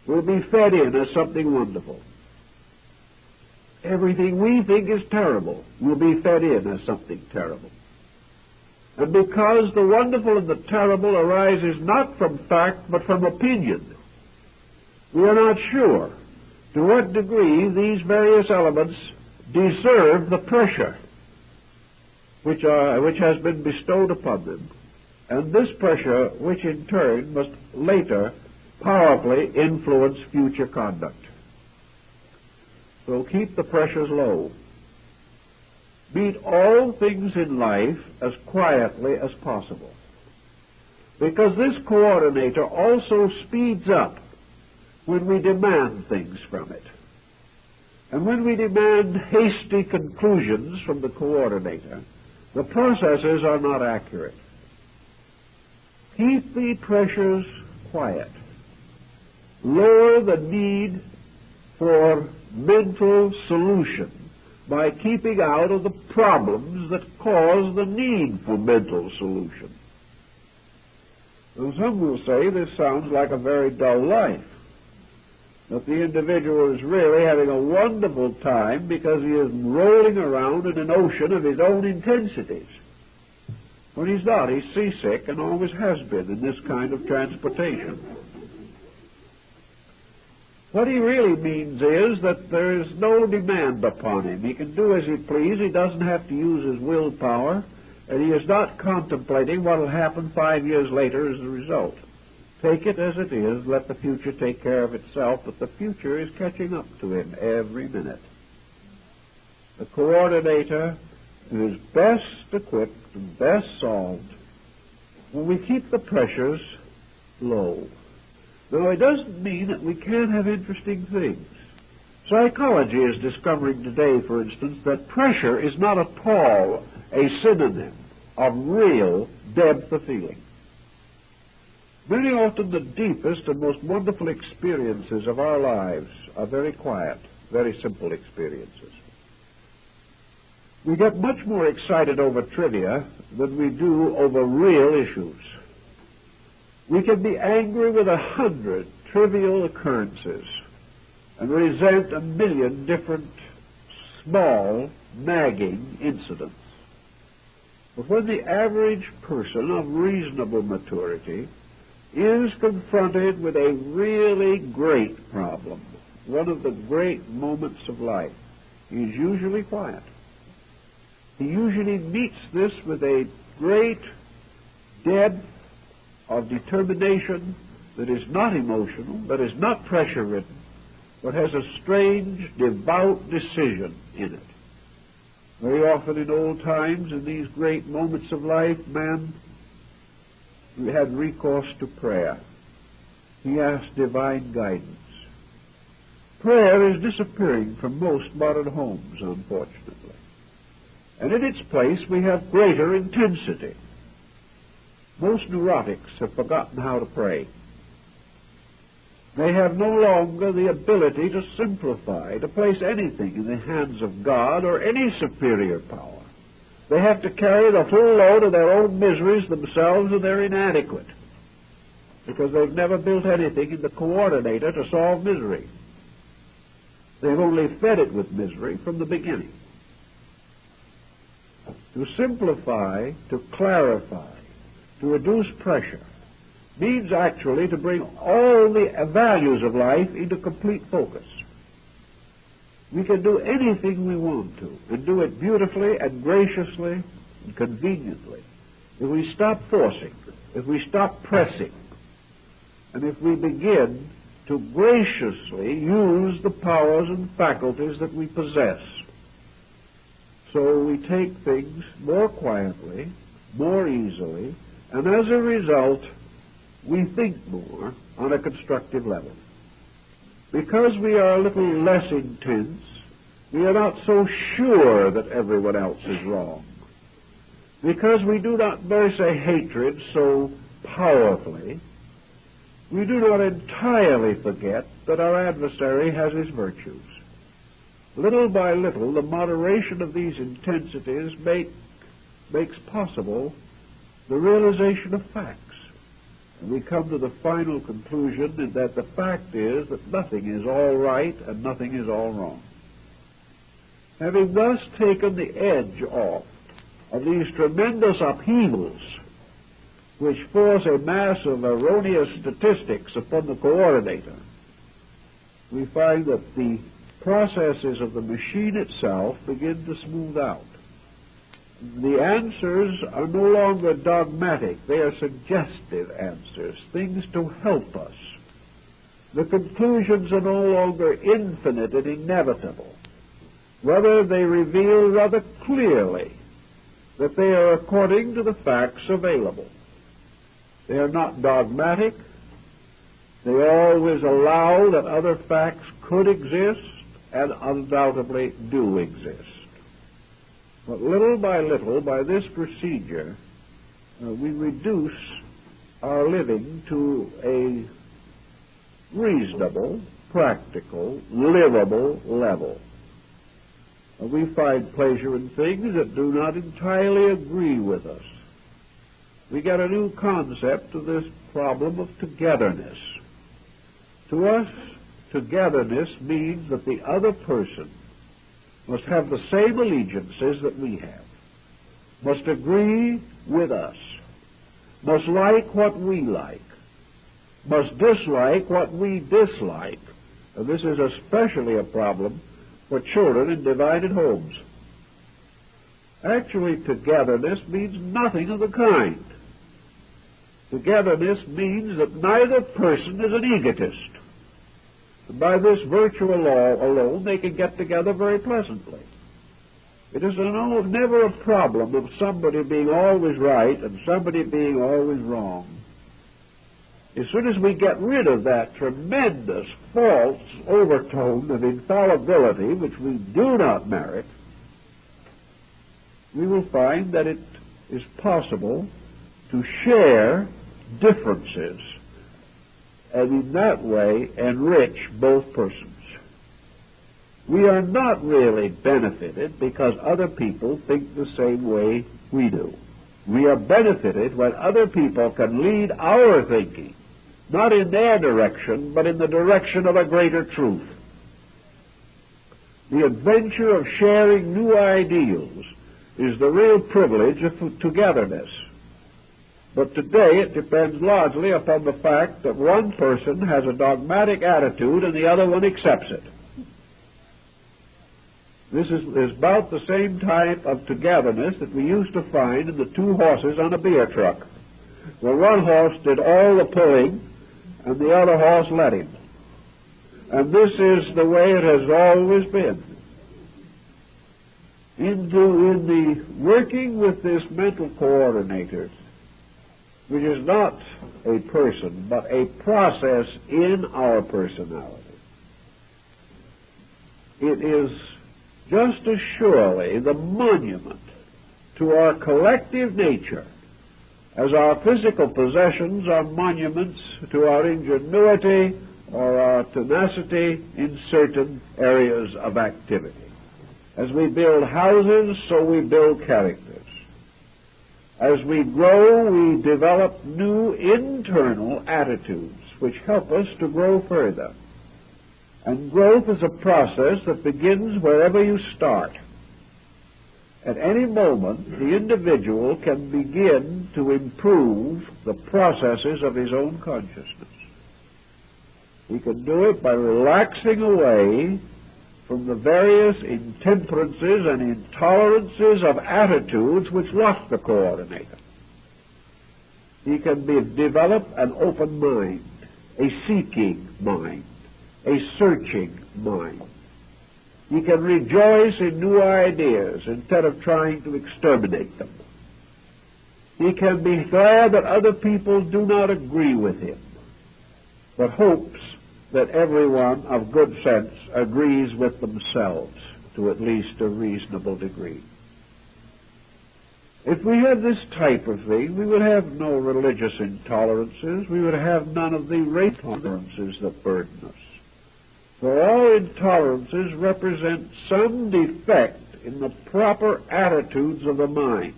will be fed in as something wonderful. Everything we think is terrible will be fed in as something terrible. And because the wonderful and the terrible arises not from fact but from opinion, we are not sure to what degree these various elements deserve the pressure which has been bestowed upon them, and this pressure which in turn must later powerfully influence future conduct. So keep the pressures low. Meet all things in life as quietly as possible, because this coordinator also speeds up when we demand things from it. And when we demand hasty conclusions from the coordinator, the processes are not accurate. Keep the pressures quiet. Lower the need for mental solution by keeping out of the problems that cause the need for mental solution. Now, some will say this sounds like a very dull life, that the individual is really having a wonderful time because he is rolling around in an ocean of his own intensities. But he's not. He's seasick and always has been in this kind of transportation. What he really means is that there is no demand upon him. He can do as he pleases. He doesn't have to use his willpower, and he is not contemplating what will happen 5 years later as a result. Take it as it is. Let the future take care of itself, but the future is catching up to him every minute. The coordinator is best equipped and best solved when we keep the pressures low. Now, it doesn't mean that we can't have interesting things. Psychology is discovering today, for instance, that pressure is not at all a synonym of real depth of feeling. Very often the deepest and most wonderful experiences of our lives are very quiet, very simple experiences. We get much more excited over trivia than we do over real issues. We can be angry with 100 trivial occurrences and resent 1,000,000 different small, nagging incidents. But when the average person of reasonable maturity is confronted with a really great problem, one of the great moments of life, he is usually quiet. He usually meets this with a great depth of determination that is not emotional, that is not pressure-ridden, but has a strange, devout decision in it. Very often in old times, in these great moments of life, man had recourse to prayer. He asked divine guidance. Prayer is disappearing from most modern homes, unfortunately. And in its place, we have greater intensity. Most neurotics have forgotten how to pray. They have no longer the ability to simplify, to place anything in the hands of God or any superior power. They have to carry the full load of their own miseries themselves, and they're inadequate because they've never built anything in the coordinator to solve misery. They've only fed it with misery from the beginning. To simplify, to clarify, to reduce pressure, means actually to bring all the values of life into complete focus. We can do anything we want to, and do it beautifully and graciously and conveniently, if we stop forcing, if we stop pressing, and if we begin to graciously use the powers and faculties that we possess. So we take things more quietly, more easily, and as a result, we think more on a constructive level. Because we are a little less intense, we are not so sure that everyone else is wrong. Because we do not nurse a hatred so powerfully, we do not entirely forget that our adversary has his virtues. Little by little, the moderation of these intensities makes possible the realization of facts. And we come to the final conclusion that the fact is that nothing is all right and nothing is all wrong. Having thus taken the edge off of these tremendous upheavals which force a mass of erroneous statistics upon the coordinator, we find that the processes of the machine itself begin to smooth out. The answers are no longer dogmatic. They are suggestive answers, things to help us. The conclusions are no longer infinite and inevitable. Rather, they reveal rather clearly that they are according to the facts available. They are not dogmatic. They always allow that other facts could exist and undoubtedly do exist. But little by little, by this procedure, we reduce our living to a reasonable, practical, livable level. We find pleasure in things that do not entirely agree with us. We get a new concept of this problem of togetherness. To us, togetherness means that the other person must have the same allegiances that we have, must agree with us, must like what we like, must dislike what we dislike. And this is especially a problem for children in divided homes. Actually, togetherness means nothing of the kind. Togetherness means that neither person is an egotist. And by this virtual law alone, they can get together very pleasantly. It is never a problem of somebody being always right and somebody being always wrong. As soon as we get rid of that tremendous false overtone of infallibility, which we do not merit, we will find that it is possible to share differences and in that way enrich both persons. We are not really benefited because other people think the same way we do. We are benefited when other people can lead our thinking, not in their direction, but in the direction of a greater truth. The adventure of sharing new ideals is the real privilege of togetherness. But today it depends largely upon the fact that one person has a dogmatic attitude and the other one accepts it. This is about the same type of togetherness that we used to find in the two horses on a beer truck, where one horse did all the pulling and the other horse let him. And this is the way it has always been. In the working with this mental coordinator, which is not a person, but a process in our personality, it is just as surely the monument to our collective nature as our physical possessions are monuments to our ingenuity or our tenacity in certain areas of activity. As we build houses, so we build characters. As we grow, we develop new internal attitudes which help us to grow further. And growth is a process that begins wherever you start. At any moment, the individual can begin to improve the processes of his own consciousness. He can do it by relaxing away from the various intemperances and intolerances of attitudes which lock the coordinator. He can develop an open mind, a seeking mind, a searching mind. He can rejoice in new ideas instead of trying to exterminate them. He can be glad that other people do not agree with him, but hopes that everyone of good sense agrees with themselves to at least a reasonable degree. If we had this type of thing, we would have no religious intolerances. We would have none of the race intolerances that burden us. For all intolerances represent some defect in the proper attitudes of the mind.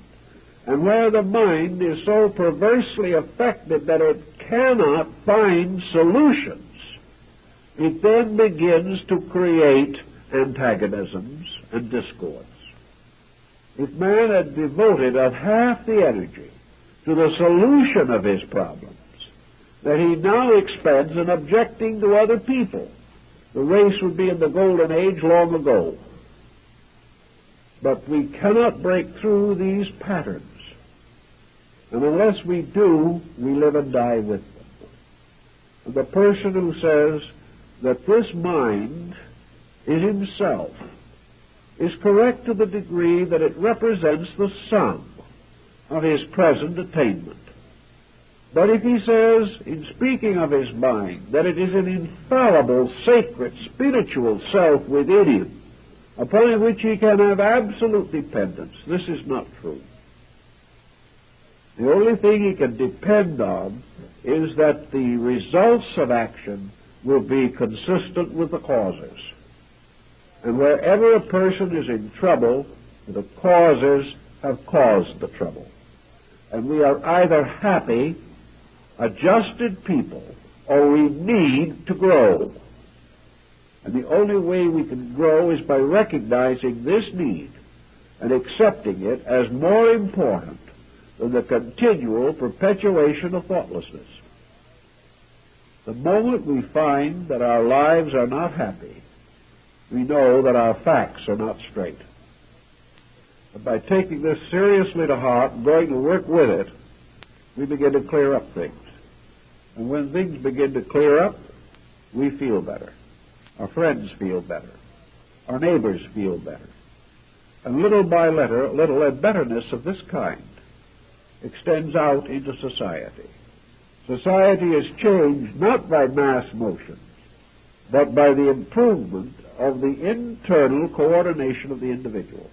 And where the mind is so perversely affected that it cannot find solutions, it then begins to create antagonisms and discords. If man had devoted half the energy to the solution of his problems that he now expends in objecting to other people, the race would be in the golden age long ago. But we cannot break through these patterns. And unless we do, we live and die with them. And the person who says that this mind is himself is correct to the degree that it represents the sum of his present attainment. But if he says, in speaking of his mind, that it is an infallible, sacred, spiritual self within him, upon which he can have absolute dependence, this is not true. The only thing he can depend on is that the results of action will be consistent with the causes. And wherever a person is in trouble, the causes have caused the trouble. And we are either happy, adjusted people, or we need to grow. And the only way we can grow is by recognizing this need and accepting it as more important than the continual perpetuation of thoughtlessness. The moment we find that our lives are not happy, we know that our facts are not straight. And by taking this seriously to heart and going to work with it, we begin to clear up things. And when things begin to clear up, we feel better. Our friends feel better. Our neighbors feel better. And little by little, a betterness of this kind extends out into society. Society is changed not by mass motion, but by the improvement of the internal coordination of the individual.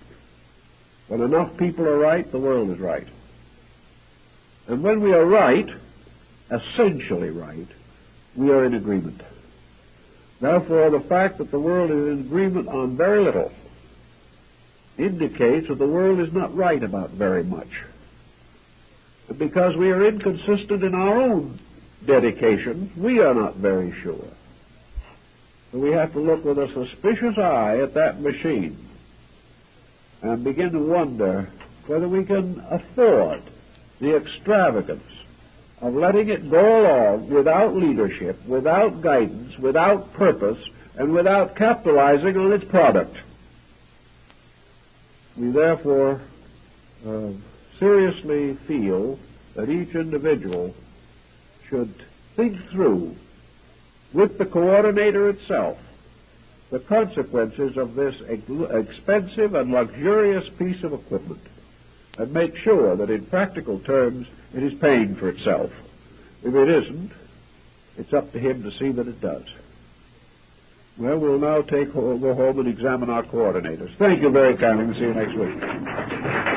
When enough people are right, the world is right. And when we are right, essentially right, we are in agreement. Therefore, the fact that the world is in agreement on very little indicates that the world is not right about very much. And because we are inconsistent in our own dedication, we are not very sure. So we have to look with a suspicious eye at that machine and begin to wonder whether we can afford the extravagance of letting it go along without leadership, without guidance, without purpose, and without capitalizing on its product. We therefore seriously feel that each individual should think through with the coordinator itself the consequences of this expensive and luxurious piece of equipment and make sure that in practical terms it is paying for itself. If it isn't, it's up to him to see that it does. Well, we'll now go home and examine our coordinators. Thank you very kindly. We'll see you next week.